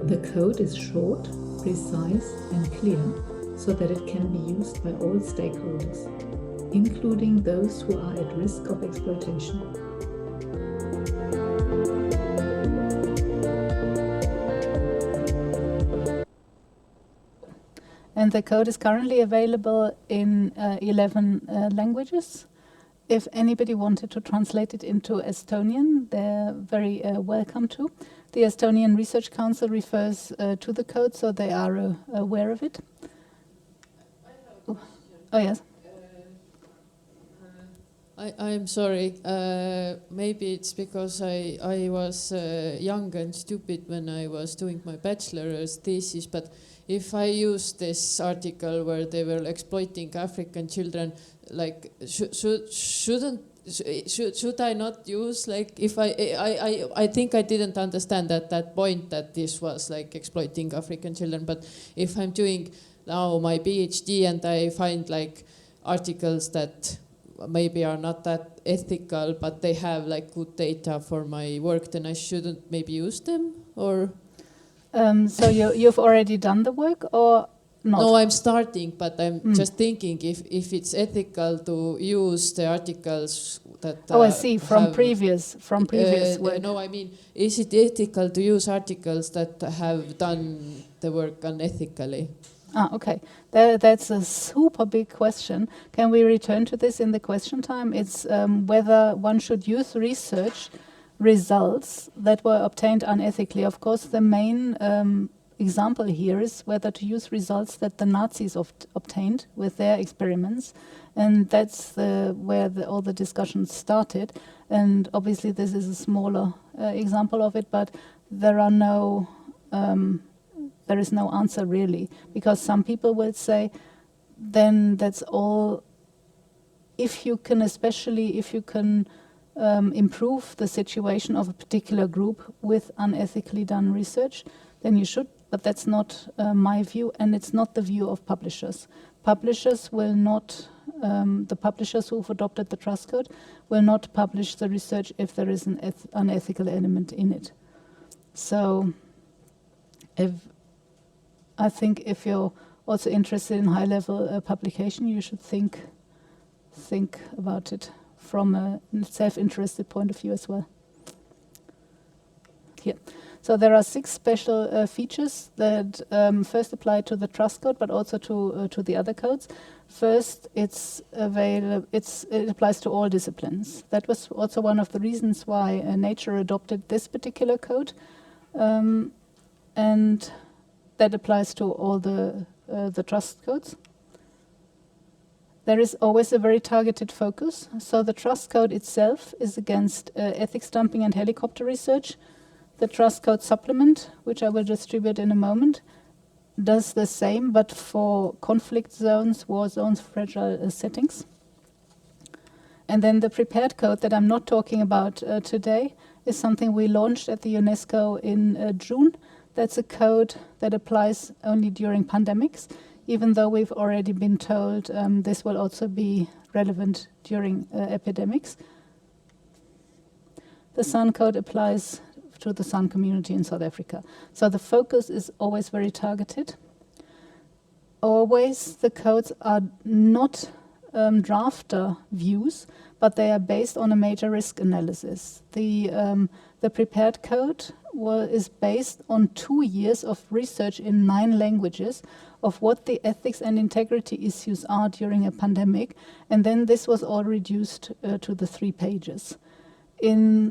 The code is short, precise, and clear so that it can be used by all stakeholders, including those who are at risk of exploitation. And the code is currently available in 11 languages. If anybody wanted to translate it into Estonian, they're very welcome to. The Estonian Research Council refers to the code, so they are aware of it. Oh, yes. I'm sorry. Maybe it's because I was young and stupid when I was doing my bachelor's thesis, but if I use this article where they were exploiting African children, like should I not use, like, if I think I didn't understand that point that this was like exploiting African children, but if I'm doing now my PhD and I find like articles that maybe are not that ethical, but they have like good data for my work, then I shouldn't maybe use them, or? So you've already done the work, or not? No, I'm starting, but I'm just thinking if it's ethical to use the articles that. Oh, I see. From previous work. No, I mean, is it ethical to use articles that have done the work unethically? Okay. That's a super big question. Can we return to this in the question time? It's whether one should use research results that were obtained unethically. Of course, the main example here is whether to use results that the Nazis obtained with their experiments, and that's where all the discussions started. And obviously, this is a smaller example of it, but there is no answer really, because some people will say, then that's all. If you can improve the situation of a particular group with unethically done research, then you should. But that's not my view, and it's not the view of publishers. Publishers will not, the publishers who've adopted the trust code will not publish the research if there is an unethical element in it. So I think if you're also interested in high-level publication, you should think about it from a self-interested point of view as well. Here. So there are 6 special features that first apply to the trust code, but also to the other codes. First, it applies to all disciplines. That was also one of the reasons why Nature adopted this particular code, and that applies to all the trust codes. There is always a very targeted focus. So the trust code itself is against ethics dumping and helicopter research. The trust code supplement, which I will distribute in a moment, does the same, but for conflict zones, war zones, fragile settings. And then the prepared code that I'm not talking about today is something we launched at the UNESCO in June. That's a code that applies only during pandemics, even though we've already been told this will also be relevant during epidemics. The Sun code applies to the Sun community in South Africa. So the focus is always very targeted. Always the codes are not drafter views, but they are based on a major risk analysis. The prepared code is based on 2 years of research in 9 languages of what the ethics and integrity issues are during a pandemic, and then this was all reduced to the 3 pages.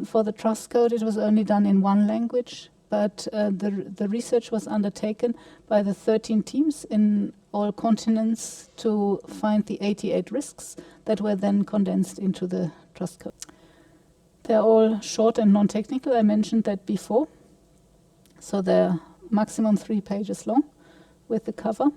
For the trust code, it was only done in 1 language, but the research was undertaken by the 13 teams in all continents to find the 88 risks that were then condensed into the trust code. They're all short and non-technical. I mentioned that before. So they're maximum 3 pages long with the cover.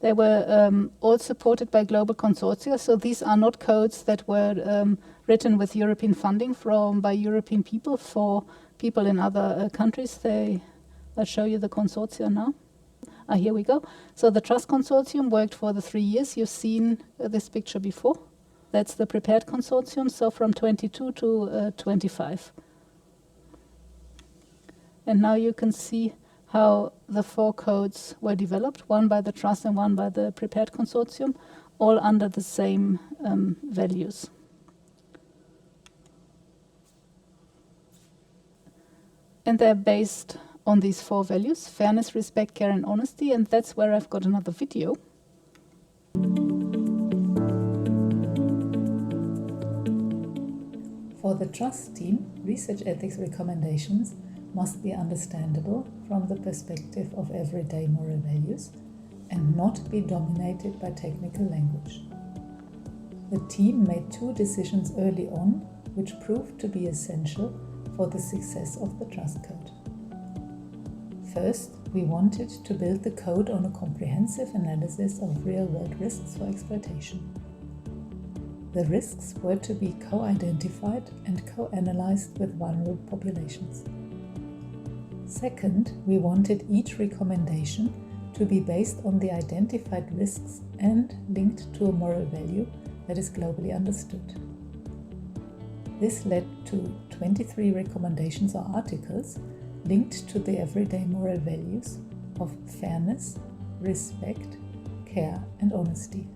They were all supported by global consortia. So these are not codes that were written with European funding by European people for people in other countries. I'll show you the consortia now. Here we go. So the Trust Consortium worked for the 3 years. You've seen this picture before. That's the prepared consortium, so from 22 to 25. And now you can see how the 4 codes were developed, one by the Trust and one by the Prepared Consortium, all under the same values. And they're based on these 4 values: fairness, respect, care, and honesty. And that's where I've got another video. For the Trust team, research ethics recommendations must be understandable from the perspective of everyday moral values and not be dominated by technical language. The team made 2 decisions early on which proved to be essential for the success of the Trust Code. First, we wanted to build the code on a comprehensive analysis of real-world risks for exploitation. The risks were to be co-identified and co-analyzed with vulnerable populations. Second, we wanted each recommendation to be based on the identified risks and linked to a moral value that is globally understood. This led to 23 recommendations or articles linked to the everyday moral values of fairness, respect, care, and honesty.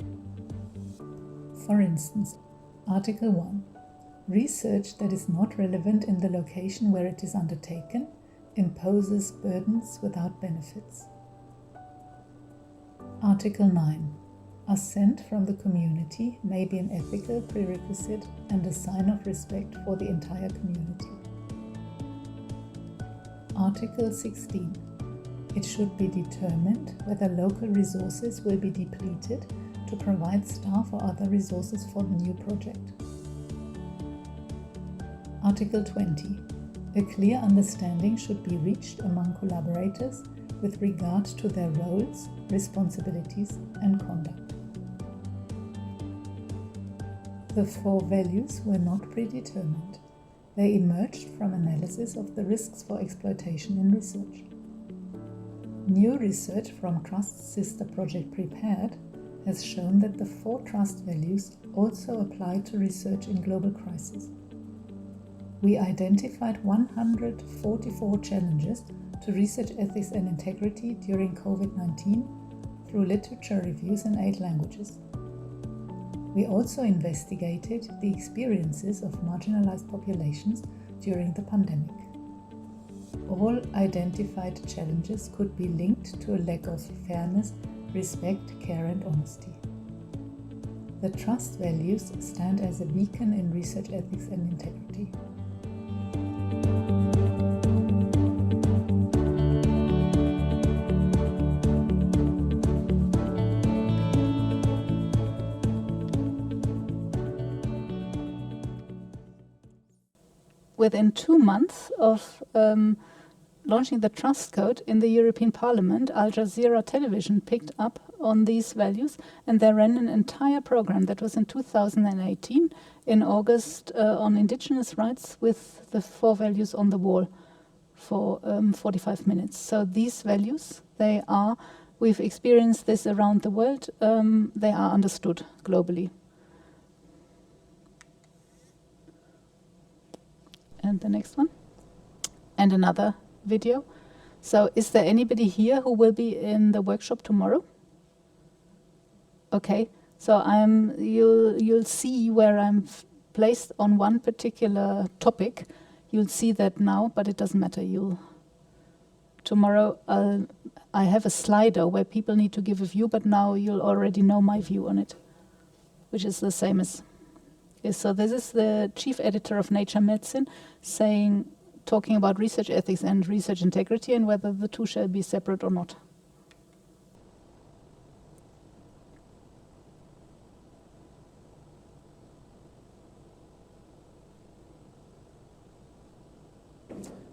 For instance, Article 1. Research that is not relevant in the location where it is undertaken imposes burdens without benefits. Article 9. Assent from the community may be an ethical prerequisite and a sign of respect for the entire community. Article 16. It should be determined whether local resources will be depleted to provide staff or other resources for the new project. Article 20. A clear understanding should be reached among collaborators with regard to their roles, responsibilities, and conduct. The 4 values were not predetermined. They emerged from analysis of the risks for exploitation in research. New research from Trust's sister project Prepared has shown that the 4 Trust values also apply to research in global crisis. We identified 144 challenges to research ethics and integrity during COVID-19 through literature reviews in 8 languages. We also investigated the experiences of marginalized populations during the pandemic. All identified challenges could be linked to a lack of fairness, respect, care, and honesty. The Trust values stand as a beacon in research ethics and integrity. Within 2 months of launching the Trust Code in the European Parliament, Al Jazeera Television picked up on these values, and they ran an entire program that was in 2018 in August on indigenous rights with the 4 values on the wall for 45 minutes. So these values, we've experienced this around the world, they are understood globally. And the next one. And another video. So is there anybody here who will be in the workshop tomorrow? Okay, so you'll see where I'm placed on one particular topic. You'll see that now, but it doesn't matter. Tomorrow I have a slider where people need to give a view, but now you'll already know my view on it, which is the same as. So this is the chief editor of Nature Medicine talking about research ethics and research integrity and whether the 2 shall be separate or not.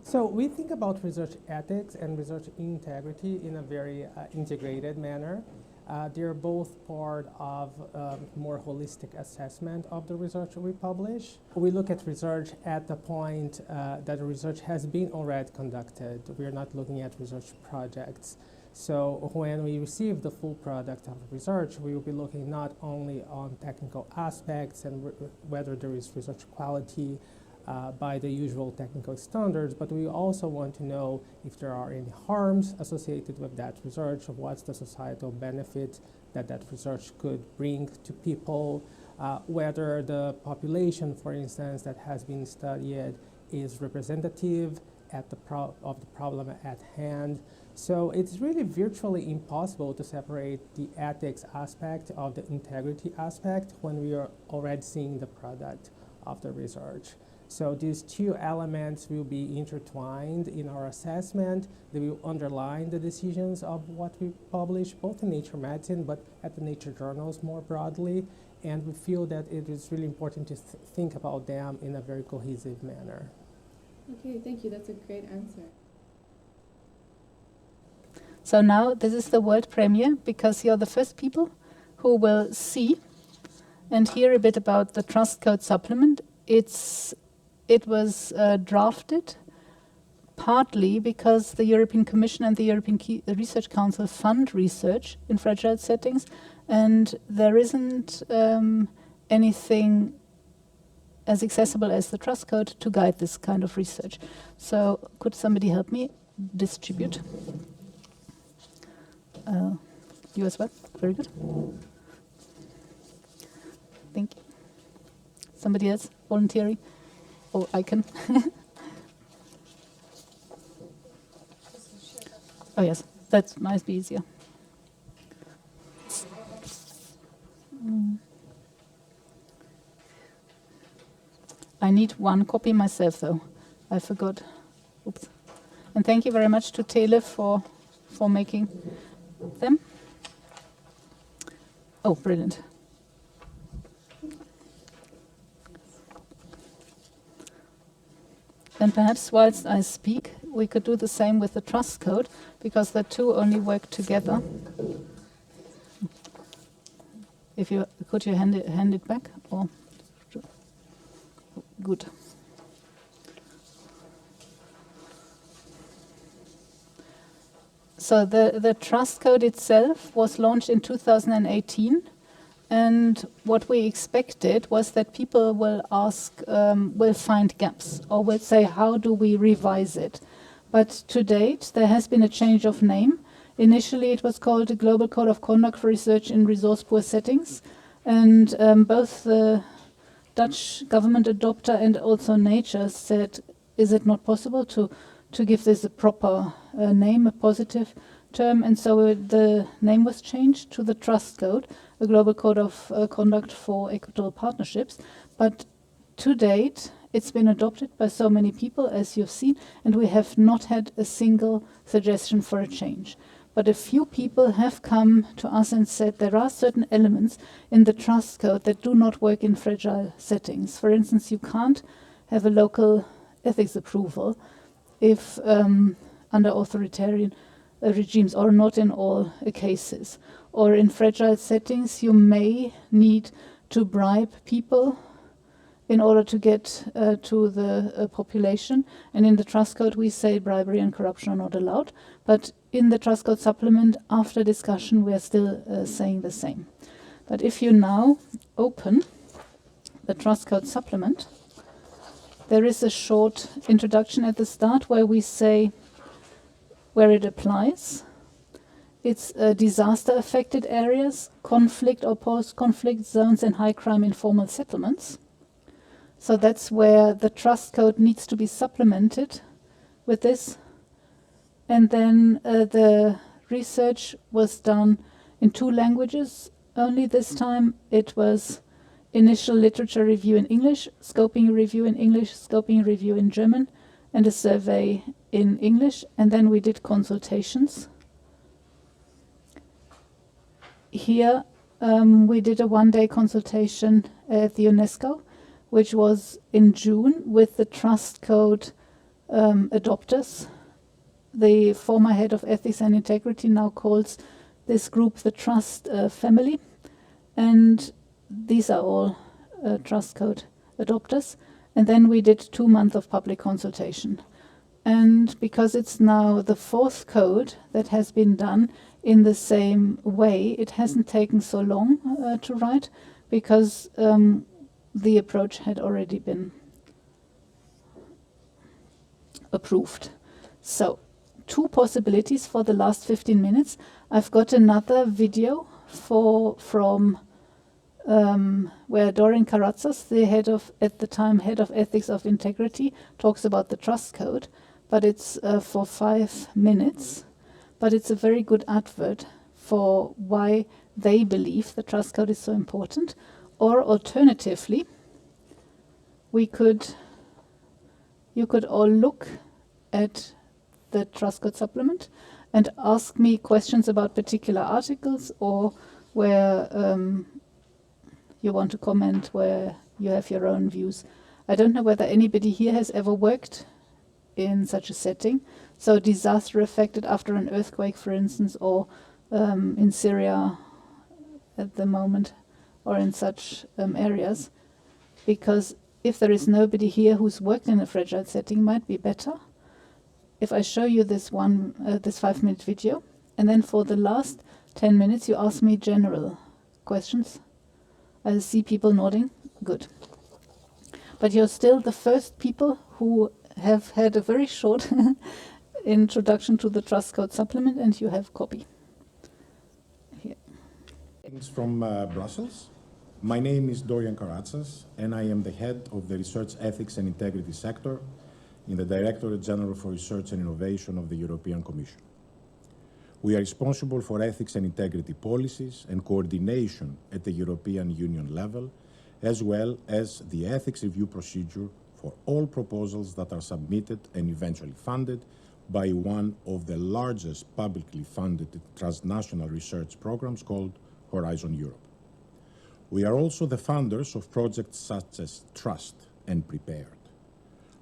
So we think about research ethics and research integrity in a very integrated manner. They're both part of more holistic assessment of the research we publish. We look at research at the point that the research has been already conducted. We're not looking at research projects. So when we receive the full product of research, we will be looking not only on technical aspects and whether there is research quality, by the usual technical standards, but we also want to know if there are any harms associated with that research, or what's the societal benefit that that research could bring to people, whether the population, for instance, that has been studied is representative of the problem at hand. So it's really virtually impossible to separate the ethics aspect of the integrity aspect when we are already seeing the product of the research. So these two elements will be intertwined in our assessment. They will underline the decisions of what we publish, both in Nature Medicine, but at the Nature journals more broadly. And we feel that it is really important to think about them in a very cohesive manner. Okay, thank you. That's a great answer. So now this is the world premiere, because you're the first people who will see and hear a bit about the Trust Code supplement. It was drafted partly because the European Commission and the European Research Council fund research in fragile settings, and there isn't anything as accessible as the Trust Code to guide this kind of research. So could somebody help me distribute? You as well? Very good. Thank you. Somebody else volunteering? Oh, I can. Oh yes, that might be easier. I need one copy myself, though. I forgot. Oops. And thank you very much to Tele for making them. Oh, brilliant. And perhaps whilst I speak, we could do the same with the Trust Code, because the two only work together. If you could you hand it back, or good. So the Trust Code itself was launched in 2018, and what we expected was that people will ask, will find gaps, or will say, how do we revise it? But to date, there has been a change of name. Initially, it was called the Global Code of Conduct for Research in Resource-Poor Settings, and both the Dutch government adopter and also Nature said, is it not possible to give this a proper name, a positive term? And so the name was changed to the Trust Code, a Global Code of Conduct for Equitable Partnerships. But to date, it's been adopted by so many people, as you've seen, and we have not had a single suggestion for a change. But a few people have come to us and said there are certain elements in the Trust Code that do not work in fragile settings. For instance, you can't have a local ethics approval if under authoritarian regimes, or not in all cases. Or in fragile settings, you may need to bribe people in order to get to the population. And in the Trust Code, we say bribery and corruption are not allowed. But in the Trust Code supplement, after discussion, we are still saying the same. But if you now open the Trust Code supplement, there is a short introduction at the start where we say where it applies. It's disaster-affected areas, conflict or post-conflict zones, and high crime informal settlements. So that's where the Trust Code needs to be supplemented with this. And then the research was done in 2 languages only this time. It was initial literature review in English, scoping review in English, scoping review in German, and a survey in English. And then we did consultations. Here we did a 1-day consultation at the UNESCO, which was in June, with the Trust Code adopters. The former head of ethics and integrity now calls this group the Trust family. And these are all Trust Code adopters. And then we did 2 months of public consultation. And because it's now the 4th code that has been done in the same way, it hasn't taken so long to write, because the approach had already been approved. So 2 possibilities for the last 15 minutes. I've got another video from where Dorian Karatsas, the at the time head of ethics of integrity, talks about the trust code, but it's for 5 minutes. But it's a very good advert for why they believe the trust code is so important. Or alternatively, you could all look at the trust code supplement and ask me questions about particular articles, or where you want to comment, where you have your own views. I don't know whether anybody here has ever worked in such a setting. So disaster affected after an earthquake, for instance, or in Syria at the moment, or in such areas. Because if there is nobody here who's worked in a fragile setting, it might be better if I show you this 5-minute video, and then for the last 10 minutes you ask me general questions. I see people nodding. Good. But you're still the first people who have had a very short introduction to the trust code supplement, and you have copy. Here. Thanks from Brussels. My name is Dorian Karatsas, and I am the head of the Research Ethics and Integrity sector in the Directorate General for Research and Innovation of the European Commission. We are responsible for ethics and integrity policies and coordination at the European Union level, as well as the ethics review procedure for all proposals that are submitted and eventually funded by one of the largest publicly funded transnational research programs called Horizon Europe. We are also the funders of projects such as Trust and Prepared.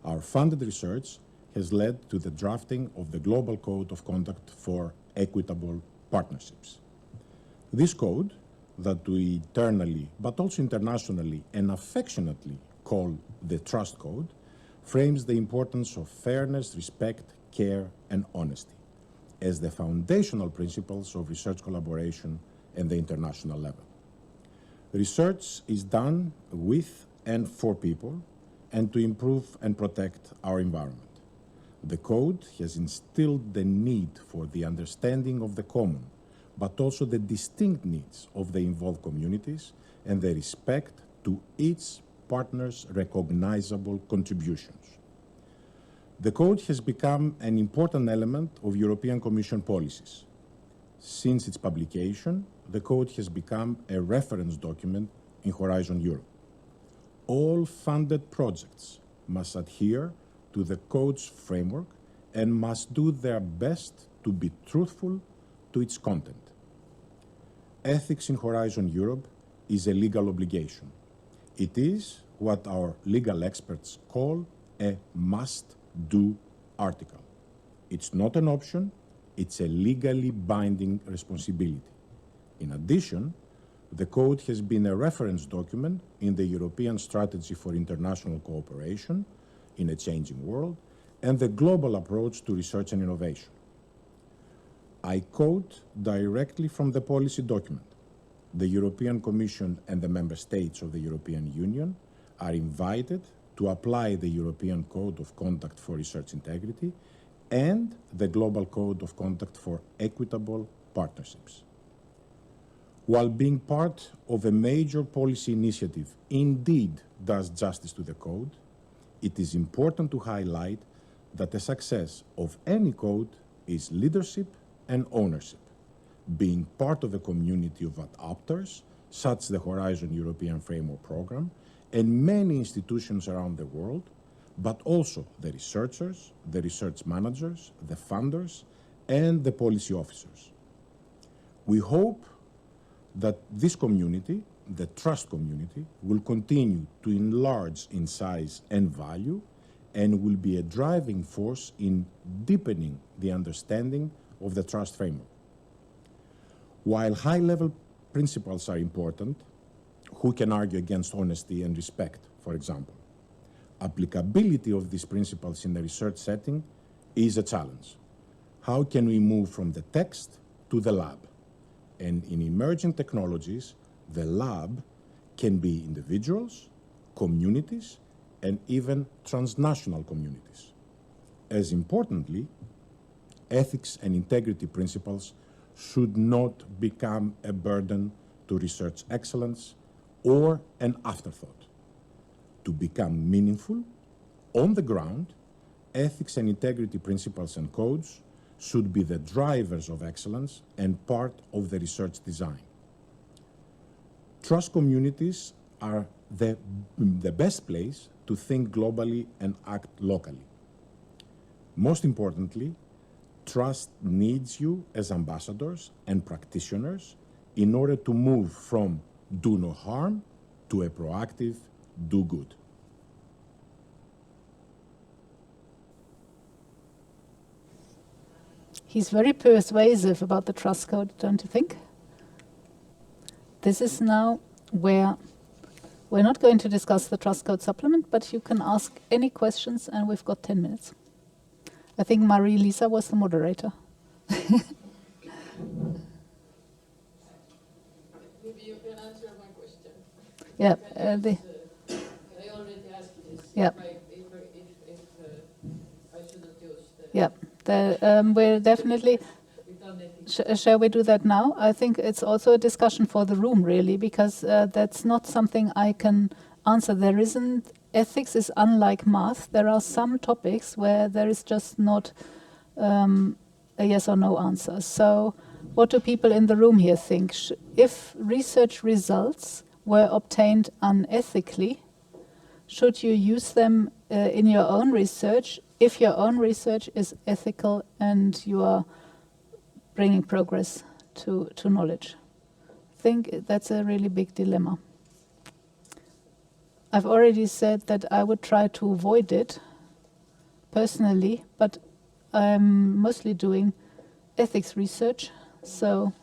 Our funded research has led to the drafting of the Global Code of Conduct for Equitable Partnerships. This code, that we internally but also internationally and affectionately call the Trust Code, frames the importance of fairness, respect, care, and honesty as the foundational principles of research collaboration at the international level. Research is done with and for people, and to improve and protect our environment. The code has instilled the need for the understanding of the common, but also the distinct needs of the involved communities and the respect to each partner's recognizable contributions. The code has become an important element of European Commission policies. Since its publication, the code has become a reference document in Horizon Europe. All funded projects must adhere to the code's framework and must do their best to be truthful to its content. Ethics in Horizon Europe is a legal obligation. It is what our legal experts call a must-do article. It's not an option, it's a legally binding responsibility. In addition, the code has been a reference document in the European Strategy for International Cooperation in a Changing World and the Global Approach to Research and Innovation. I quote directly from the policy document. The European Commission and the Member States of the European Union are invited to apply the European Code of Conduct for Research Integrity and the Global Code of Conduct for Equitable Partnerships. While being part of a major policy initiative indeed does justice to the code, it is important to highlight that the success of any code is leadership and ownership, being part of a community of adopters, such as the Horizon European Framework Program, and many institutions around the world, but also the researchers, the research managers, the funders, and the policy officers. We hope that this community, the trust community, will continue to enlarge in size and value and will be a driving force in deepening the understanding of the trust framework. While high-level principles are important, who can argue against honesty and respect, for example? Applicability of these principles in the research setting is a challenge. How can we move from the text to the lab? And in emerging technologies, the lab can be individuals, communities, and even transnational communities. as importantly, ethics and integrity principles should not become a burden to research excellence or an afterthought. To become meaningful, on the ground, ethics and integrity principles and codes should be the drivers of excellence and part of the research design. Trust communities are the best place to think globally and act locally. Most importantly, trust needs you as ambassadors and practitioners in order to move from do no harm to a proactive do good. He's very persuasive about the trust code, don't you think? This is now where we're not going to discuss the trust code supplement, but you can ask any questions, and we've got 10 minutes. I think Marie-Lisa was the moderator. Maybe you can answer my question. Yeah. I already asked this. Yeah. If I shouldn't use the... Yeah. We're definitely... Shall we do that now? I think it's also a discussion for the room, really, because that's not something I can answer. There isn't... Ethics is unlike math. There are some topics where there is just not a yes or no answer. So what do people in the room here think? If research results were obtained unethically, should you use them in your own research if your own research is ethical and you are bringing progress to knowledge? I think that's a really big dilemma. I've already said that I would try to avoid it personally, but I'm mostly doing ethics research, so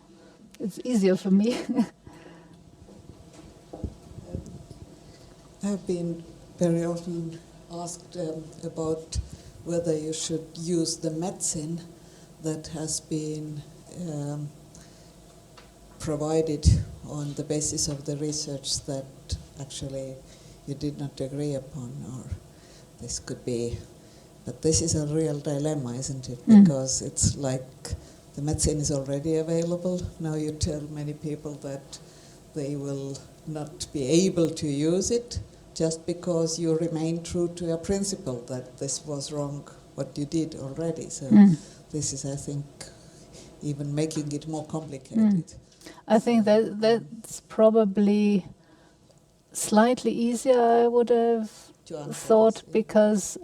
it's easier for me. I've been very often asked about whether you should use the medicine that has been provided on the basis of the research that actually you did not agree upon, or this could be, but this is a real dilemma, isn't it? Because it's like the medicine is already available. Now you tell many people that they will not be able to use it just because you remain true to your principle that this was wrong, what you did already. So this is, I think, even making it more complicated. I think that's probably slightly easier, I would have thought, because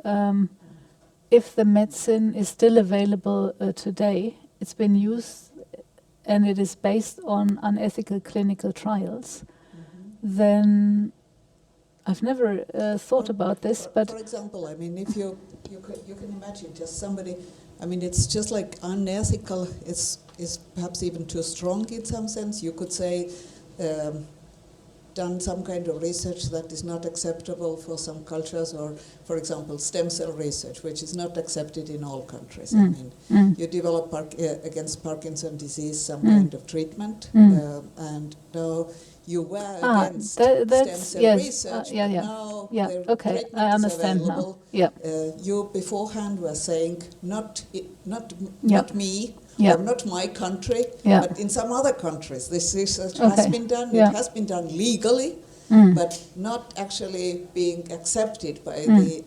if the medicine is still available today, it's been used and it is based on unethical clinical trials, then I've never thought about this. But for example, I mean, if you can imagine just somebody, I mean, it's just like unethical is perhaps even too strong in some sense. You could say done some kind of research that is not acceptable for some cultures, or, for example, stem cell research, which is not accepted in all countries. I mean, you develop against Parkinson's disease some kind of treatment, and now you were against stem cell research, but now the treatment I understand is available. Now. You beforehand were saying not me, or not my country, but in some other countries. This research has been done. It has been done legally, but not actually being accepted by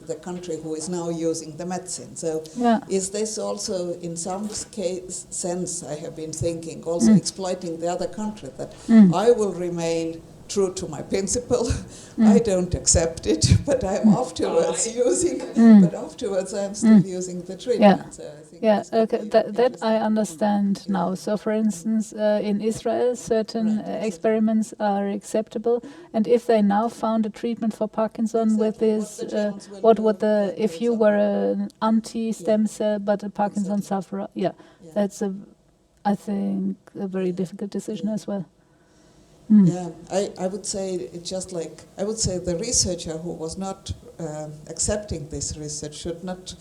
the country who is now using the medicine. So is this also, in some sense, I have been thinking, also exploiting the other country, that I will remain true to my principle. I don't accept it, but I'm afterwards using. But afterwards, I'm still using the treatment. So I think that I understand now. So, for instance, in Israel, certain experiments are acceptable, and if they now found a treatment for Parkinson with this, what would if you were an anti-stem cell but a Parkinson sufferer? That's I think a very difficult decision as well. Yeah, I would say it's just like, I would say the researcher who was not accepting this research should not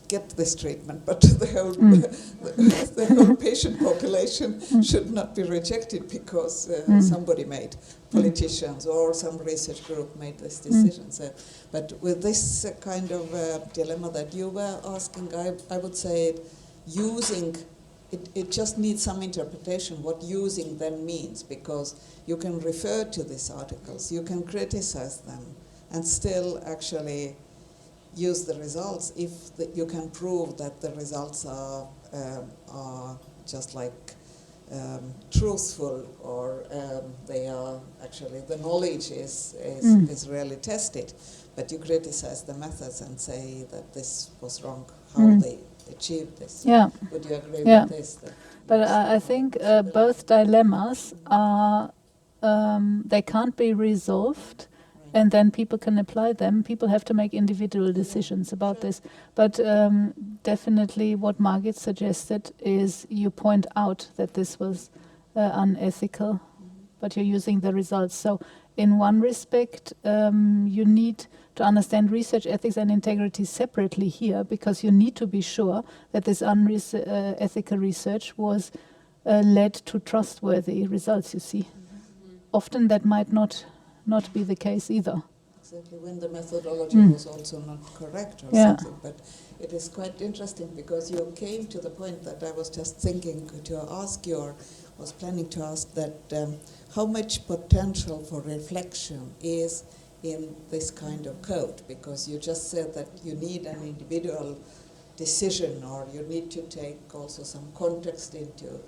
get this treatment, but the whole patient population should not be rejected because somebody made, politicians or some research group made this decision. So, but with this kind of dilemma that you were asking, I would say using, it just needs some interpretation what using then means, because you can refer to these articles, you can criticize them, and still actually use the results if you can prove that the results are just like truthful, or they are actually, the knowledge is really tested. But you criticize the methods and say that this was wrong, how they achieved this. Yeah. Would you agree with this? But I think both dilemmas are, they can't be resolved and then people can apply them. People have to make individual decisions about this. But definitely what Margit suggested is you point out that this was unethical, but you're using the results. So in one respect, you need to understand research ethics and integrity separately here, because you need to be sure that this unethical research was led to trustworthy results, you see. Often that might not be the case either. Exactly, when the methodology was also not correct or something. But it is quite interesting because you came to the point that I was just thinking to ask you, or was planning to ask, that how much potential for reflection is in this kind of code, because you just said that you need an individual decision, or you need to take also some context into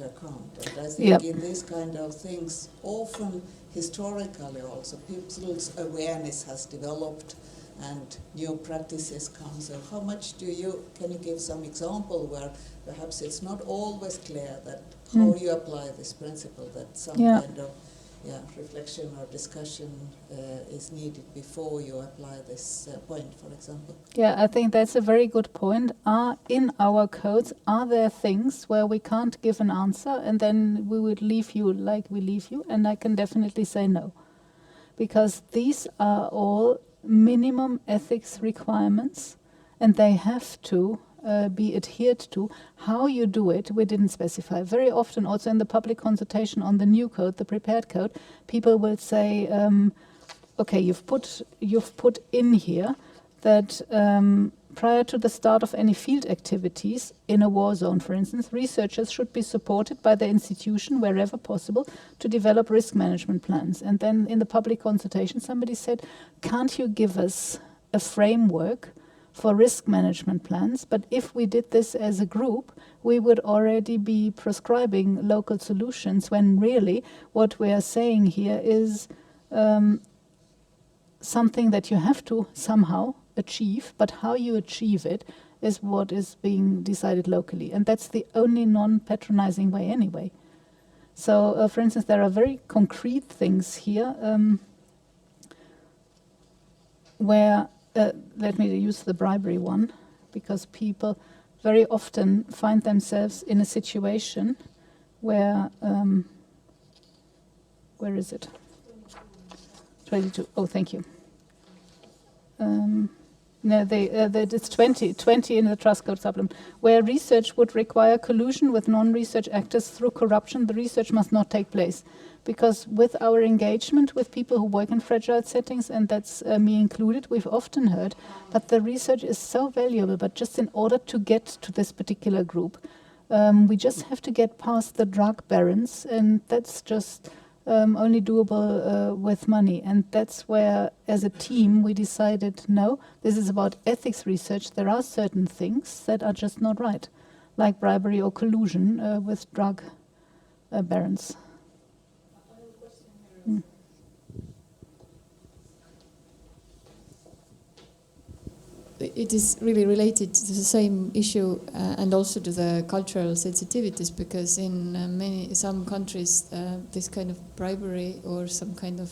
account. And I think in these kind of things, often historically also, people's awareness has developed and new practices come. So how much can you give some example where perhaps it's not always clear that how you apply this principle, that some kind of reflection or discussion is needed before you apply this point, for example? Yeah, I think that's a very good point. In our codes, are there things where we can't give an answer and then we would leave you like we leave you? And I can definitely say no. Because these are all minimum ethics requirements and they have to be adhered to. How you do it, we didn't specify. Very often, also in the public consultation on the new code, the prepared code, people will say, okay, you've put in here that prior to the start of any field activities in a war zone, for instance, researchers should be supported by the institution wherever possible to develop risk management plans. And then in the public consultation, somebody said, can't you give us a framework for risk management plans? But if we did this as a group, we would already be prescribing local solutions, when really what we are saying here is something that you have to somehow achieve, but how you achieve it is what is being decided locally. And that's the only non-patronizing way anyway. So, for instance, there are very concrete things here where let me use the bribery one, because people very often find themselves in a situation where, where is it? 22, oh, thank you. No, it's 20 in the trust code supplement. Where research would require collusion with non-research actors through corruption, the research must not take place. Because with our engagement with people who work in fragile settings, and that's me included, we've often heard, but the research is so valuable, but just in order to get to this particular group, we just have to get past the drug barons, and that's just only doable with money. And that's where, as a team, we decided, no, this is about ethics research. There are certain things that are just not right, like bribery or collusion with drug barons. It is really related to the same issue and also to the cultural sensitivities, because in some countries this kind of bribery or some kind of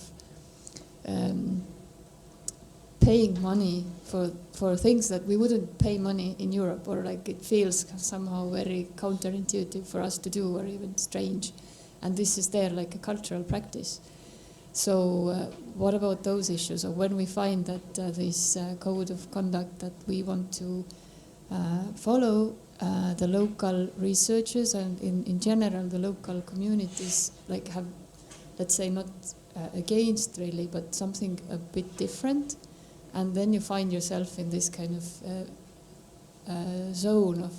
paying money for things that we wouldn't pay money in Europe, or like it feels somehow very counterintuitive for us to do, or even strange, and this is there like a cultural practice. So what about those issues? Or when we find that this code of conduct that we want to follow the local researchers and in general the local communities, like have, let's say, not against really, but something a bit different, and then you find yourself in this kind of zone of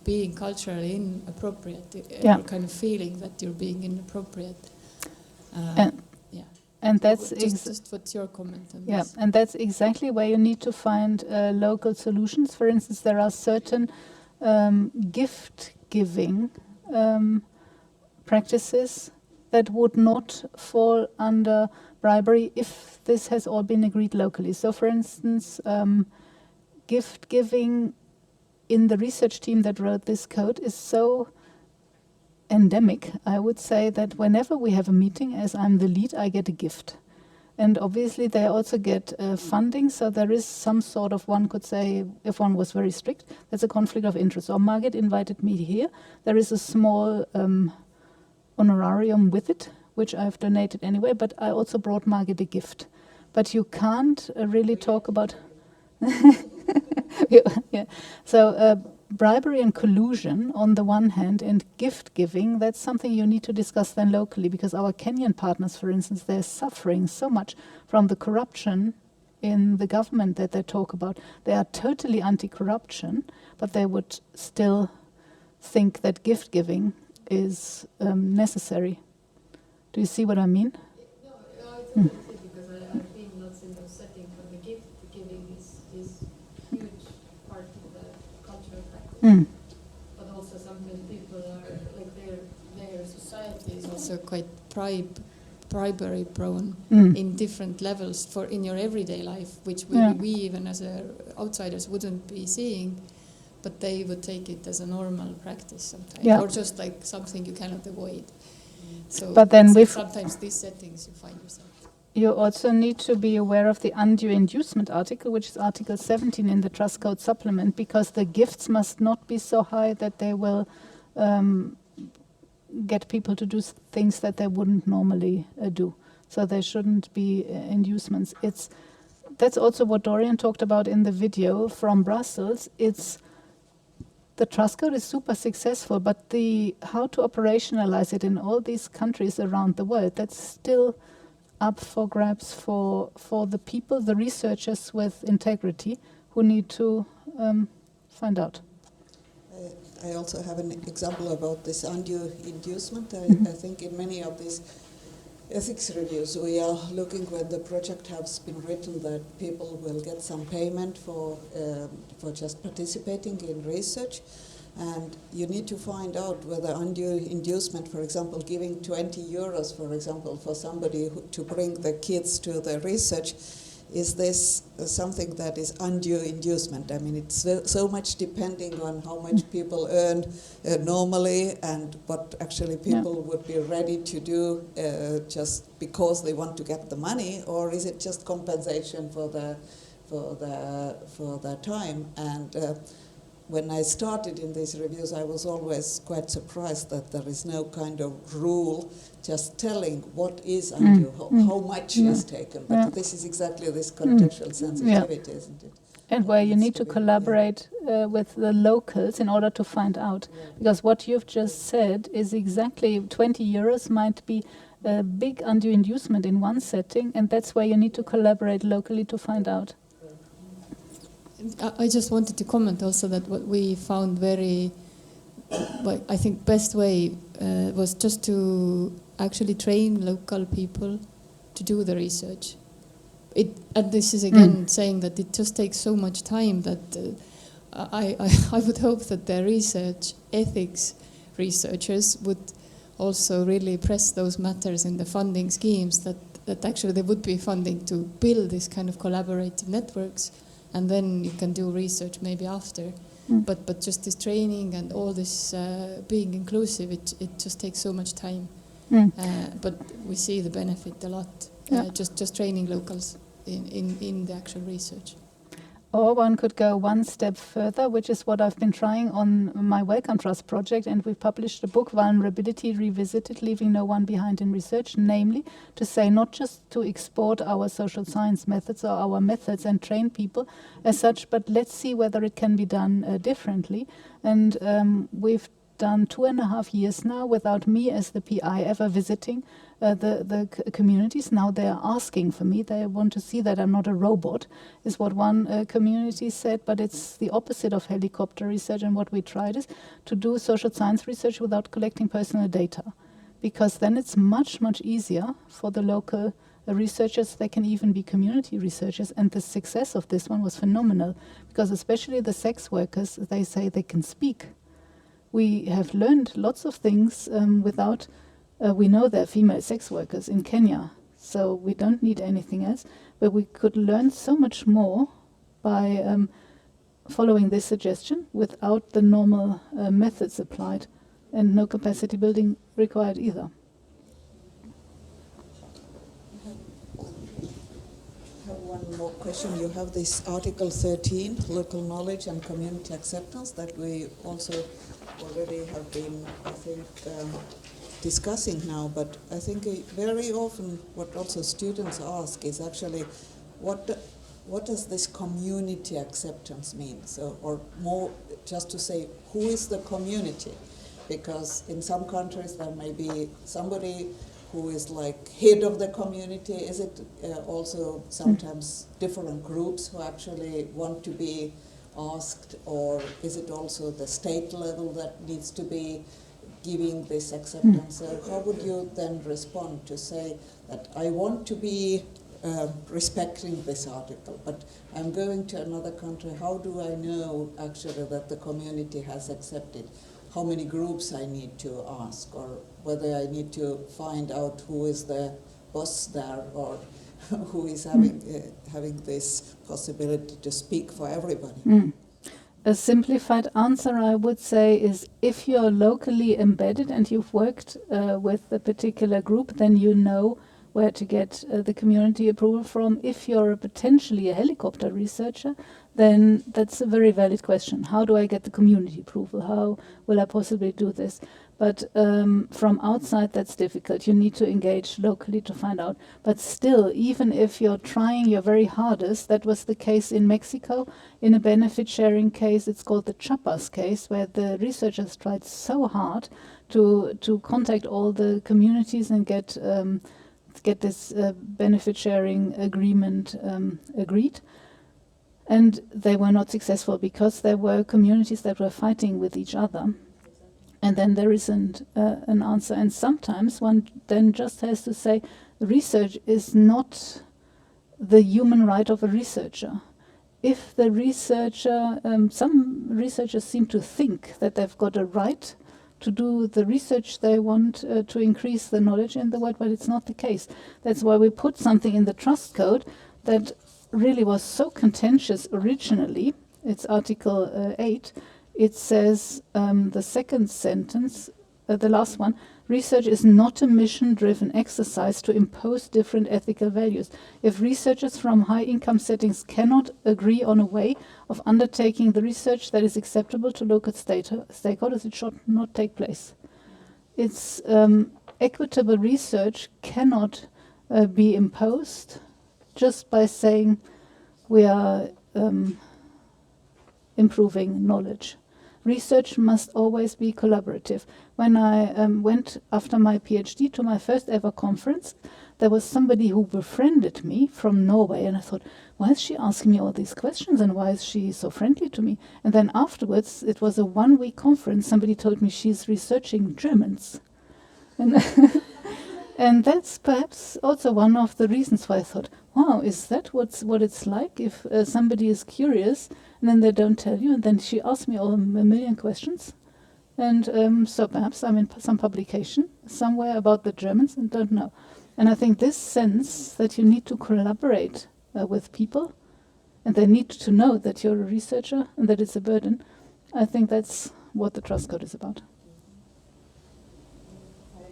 being culturally inappropriate, kind of feeling that you're being inappropriate. And that's just what's your comment on this? And that's exactly where you need to find local solutions. For instance, there are certain gift giving practices that would not fall under bribery if this has all been agreed locally. So, for instance, gift giving in the research team that wrote this code is so endemic, I would say, that whenever we have a meeting, as I'm the lead, I get a gift. And obviously they also get funding, so there is some sort of, one could say, if one was very strict, that's a conflict of interest. So Margit invited me here. There is a small honorarium with it, which I've donated anyway, but I also brought Margit a gift. But you can't really talk about... So bribery and collusion on the one hand, and gift giving, that's something you need to discuss then locally, because our Kenyan partners, for instance, they're suffering so much from the corruption in the government that they talk about. They are totally anti-corruption, but they would still think that gift giving is necessary. Do you see what I mean? No, I totally see, because I've been lots in those settings where the gift giving is huge part of the cultural practice. But also sometimes people are, like their society is also quite bribery prone in different levels for in your everyday life, which we even as outsiders wouldn't be seeing, but they would take it as a normal practice sometimes, or just like something you cannot avoid. So but then sometimes these settings you find yourself. You also need to be aware of the undue inducement article, which is Article 17 in the Trust Code Supplement, because the gifts must not be so high that they will get people to do things that they wouldn't normally do. So there shouldn't be inducements. That's also what Dorian talked about in the video from Brussels. The Trust Code is super successful, but how to operationalize it in all these countries around the world, that's still up for grabs for the people, the researchers with integrity, who need to find out. I also have an example about this undue inducement. I think in many of these ethics reviews we are looking when the project has been written that people will get some payment for just participating in research. And you need to find out whether undue inducement, for example, giving 20 euros, for example, for somebody to bring the kids to the research, is this something that is undue inducement? I mean, it's so much depending on how much people earn normally and what actually people would be ready to do just because they want to get the money, or is it just compensation for the time? And when I started in these reviews, I was always quite surprised that there is no kind of rule just telling what is undue, how much is taken. But this is exactly this contextual sensitivity, isn't it? And where you need to collaborate with the locals in order to find out. Because what you've just said is exactly 20 euros might be a big undue inducement in one setting, and that's where you need to collaborate locally to find out. I just wanted to comment also that what we found very, I think, best way was just to actually train local people to do the research. And this is again saying that it just takes so much time that I would hope that the research ethics researchers would also really press those matters in the funding schemes, that actually there would be funding to build this kind of collaborative networks. And then you can do research maybe after. But just this training and all this being inclusive, it just takes so much time. But we see the benefit a lot, just training locals in the actual research. Or one could go one step further, which is what I've been trying on my Wellcome Trust project, and we published a book, Vulnerability Revisited, Leaving No One Behind in Research, namely to say not just to export our social science methods or our methods and train people as such, but let's see whether it can be done differently. And we've done 2.5 years now without me as the PI ever visiting the communities. Now they are asking for me. They want to see that I'm not a robot, is what one community said, but it's the opposite of helicopter research. And what we tried is to do social science research without collecting personal data, because then it's much, much easier for the local researchers. They can even be community researchers, and the success of this one was phenomenal, because especially the sex workers, they say they can speak. We have learned lots of things without... we know there are female sex workers in Kenya, so we don't need anything else. But we could learn so much more by following this suggestion without the normal methods applied, and no capacity building required either. I have one more question. You have this Article 13, local knowledge and community acceptance, that we also already have been, I think, discussing now, but I think very often what also students ask is actually what does this community acceptance mean? So, or more just to say, who is the community? Because in some countries there may be somebody who is like head of the community. Is it also sometimes different groups who actually want to be asked, or is it also the state level that needs to be giving this acceptance? So how would you then respond to say that I want to be respecting this article, but I'm going to another country? How do I know actually that the community has accepted? How many groups I need to ask, or whether I need to find out who is the boss there, or who is having this possibility to speak for everybody? A simplified answer, I would say, is if you're locally embedded and you've worked with a particular group, then you know where to get the community approval from. If you're potentially a helicopter researcher, then that's a very valid question. How do I get the community approval? How will I possibly do this? But from outside, that's difficult. You need to engage locally to find out. But still, even if you're trying your very hardest, that was the case in Mexico, in a benefit sharing case. It's called the Chiapas case, where the researchers tried so hard to contact all the communities and get this benefit sharing agreement agreed. And they were not successful because there were communities that were fighting with each other. And then there isn't an answer. And sometimes one then just has to say, research is not the human right of a researcher. If the researcher, some researchers seem to think that they've got a right to do the research they want to increase the knowledge in the world, but it's not the case. That's why we put something in the trust code that really was so contentious originally. It's Article 8. It says, the second sentence, the last one, research is not a mission-driven exercise to impose different ethical values. If researchers from high-income settings cannot agree on a way of undertaking the research that is acceptable to local stakeholders, it should not take place. It's equitable research cannot be imposed just by saying we are improving knowledge. Research must always be collaborative. When I went after my PhD to my first ever conference, there was somebody who befriended me from Norway, and I thought, why is she asking me all these questions, and why is she so friendly to me? And then afterwards, it was a one-week conference, somebody told me she's researching Germans. And, and that's perhaps also one of the reasons why I thought, wow, is that what it's like if somebody is curious and then they don't tell you? And then she asked me a million questions. And so perhaps I'm in some publication somewhere about the Germans and don't know. And I think this sense that you need to collaborate with people, and they need to know that you're a researcher and that it's a burden, I think that's what the trust code is about. I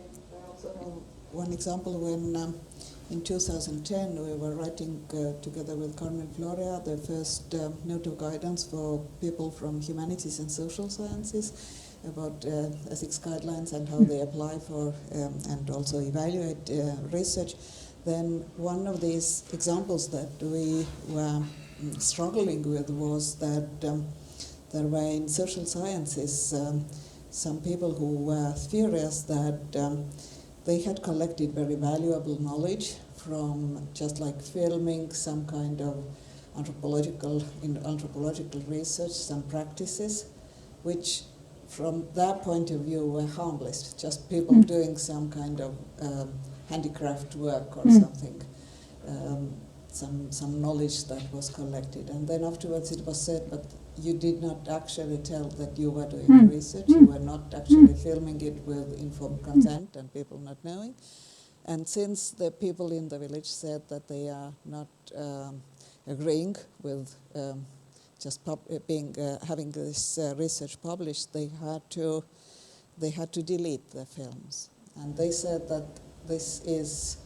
also have one example when in 2010 we were writing together with Carmen Florea the first note of guidance for people from humanities and social sciences about ethics guidelines and how they apply for and also evaluate research. Then one of these examples that we were struggling with was that there were in social sciences some people who were furious that they had collected very valuable knowledge from just like filming some kind of anthropological research, some practices, which from their point of view were harmless, just people doing some kind of handicraft work or something, some knowledge that was collected. And then afterwards it was said, but you did not actually tell that you were doing research, you were not actually filming it with informed consent and people not knowing. And since the people in the village said that they are not agreeing with just having this research published, they had to delete the films. And they said that this is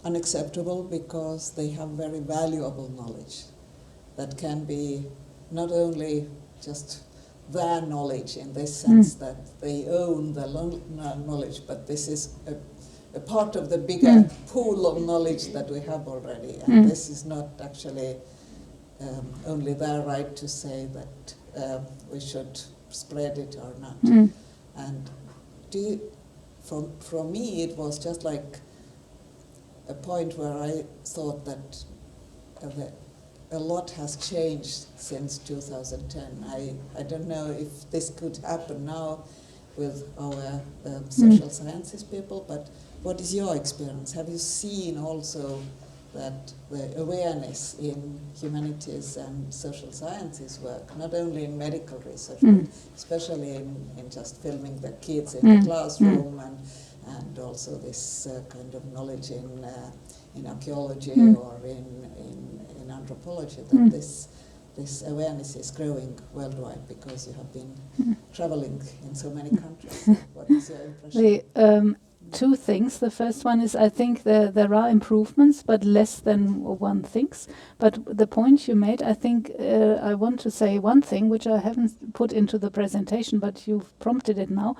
unacceptable because they have very valuable knowledge that can be not only just their knowledge in this sense that they own the knowledge, but this is a part of the bigger pool of knowledge that we have already. And this is not actually only their right to say that we should spread it or not. And for me, it was just like a point where I thought that a lot has changed since 2010. I don't know if this could happen now with our social sciences people, but what is your experience? Have you seen also that the awareness in humanities and social sciences work, not only in medical research, but especially in just filming the kids in the classroom and also this kind of knowledge in archaeology or in anthropology, that this awareness is growing worldwide because you have been traveling in so many countries. What is your impression? Two things. The first one is I think there are improvements, but less than one thinks. But the point you made, I think I want to say one thing, which I haven't put into the presentation, but you've prompted it now.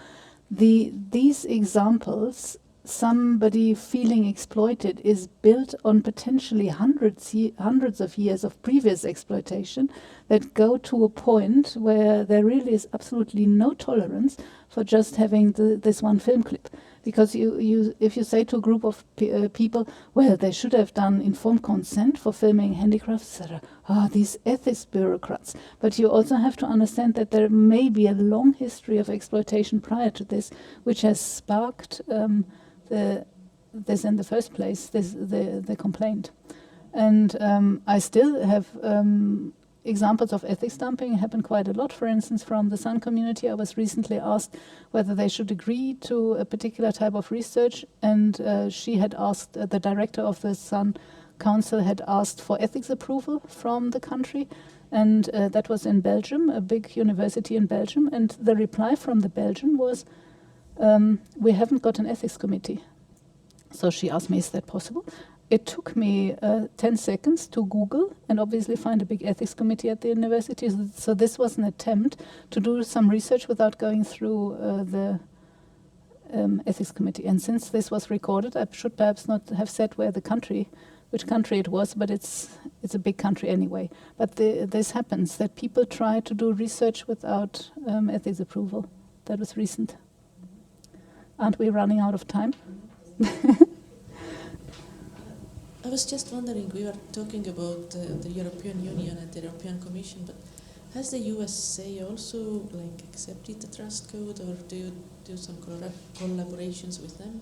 These examples, somebody feeling exploited, is built on potentially hundreds of years of previous exploitation that go to a point where there really is absolutely no tolerance for just having this one film clip. Because if you say to a group of people, well, they should have done informed consent for filming handicrafts, etc. These ethics bureaucrats. But you also have to understand that there may be a long history of exploitation prior to this, which has sparked this in the first place, the complaint. And I still have examples of ethics dumping happen quite a lot. For instance, from the Sun community, I was recently asked whether they should agree to a particular type of research, and she had asked, the director of the Sun Council had asked for ethics approval from the country, and that was in Belgium, a big university in Belgium, and the reply from the Belgian was, we haven't got an ethics committee. So she asked me, is that possible? It took me 10 seconds to Google and obviously find a big ethics committee at the university. So this was an attempt to do some research without going through the ethics committee. And since this was recorded, I should perhaps not have said which country it was, but it's a big country anyway. But this happens, that people try to do research without ethics approval. That was recent. Aren't we running out of time? I was just wondering, we were talking about the European Union and the European Commission, but has the USA also accepted the trust code, or do you do some collaborations with them?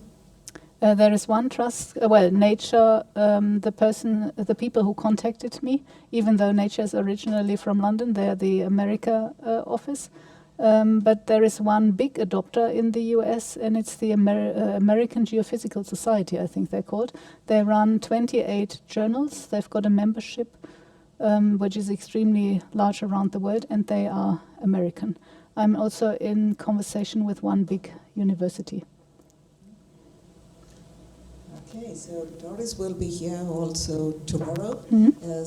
There is one trust, Nature, the people who contacted me, even though Nature is originally from London, they're the America office. But there is one big adopter in the US, and it's the American Geophysical Society, I think they're called. They run 28 journals. They've got a membership, which is extremely large around the world, and they are American. I'm also in conversation with one big university. Okay, so Doris will be here also tomorrow,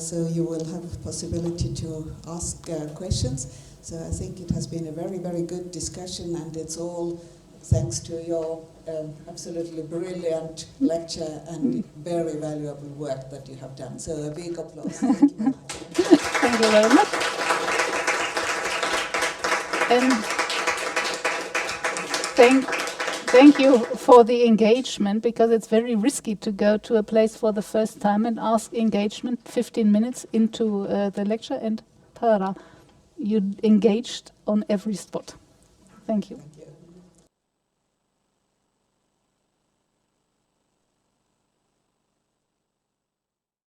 so you will have a possibility to ask questions. So I think it has been a very, very good discussion, and it's all thanks to your absolutely brilliant lecture and very valuable work that you have done. So a big applause. Thank you very much. Thank you very much. And thank you for the engagement, because it's very risky to go to a place for the first time and ask engagement 15 minutes into the lecture, and you engaged on every spot. Thank you.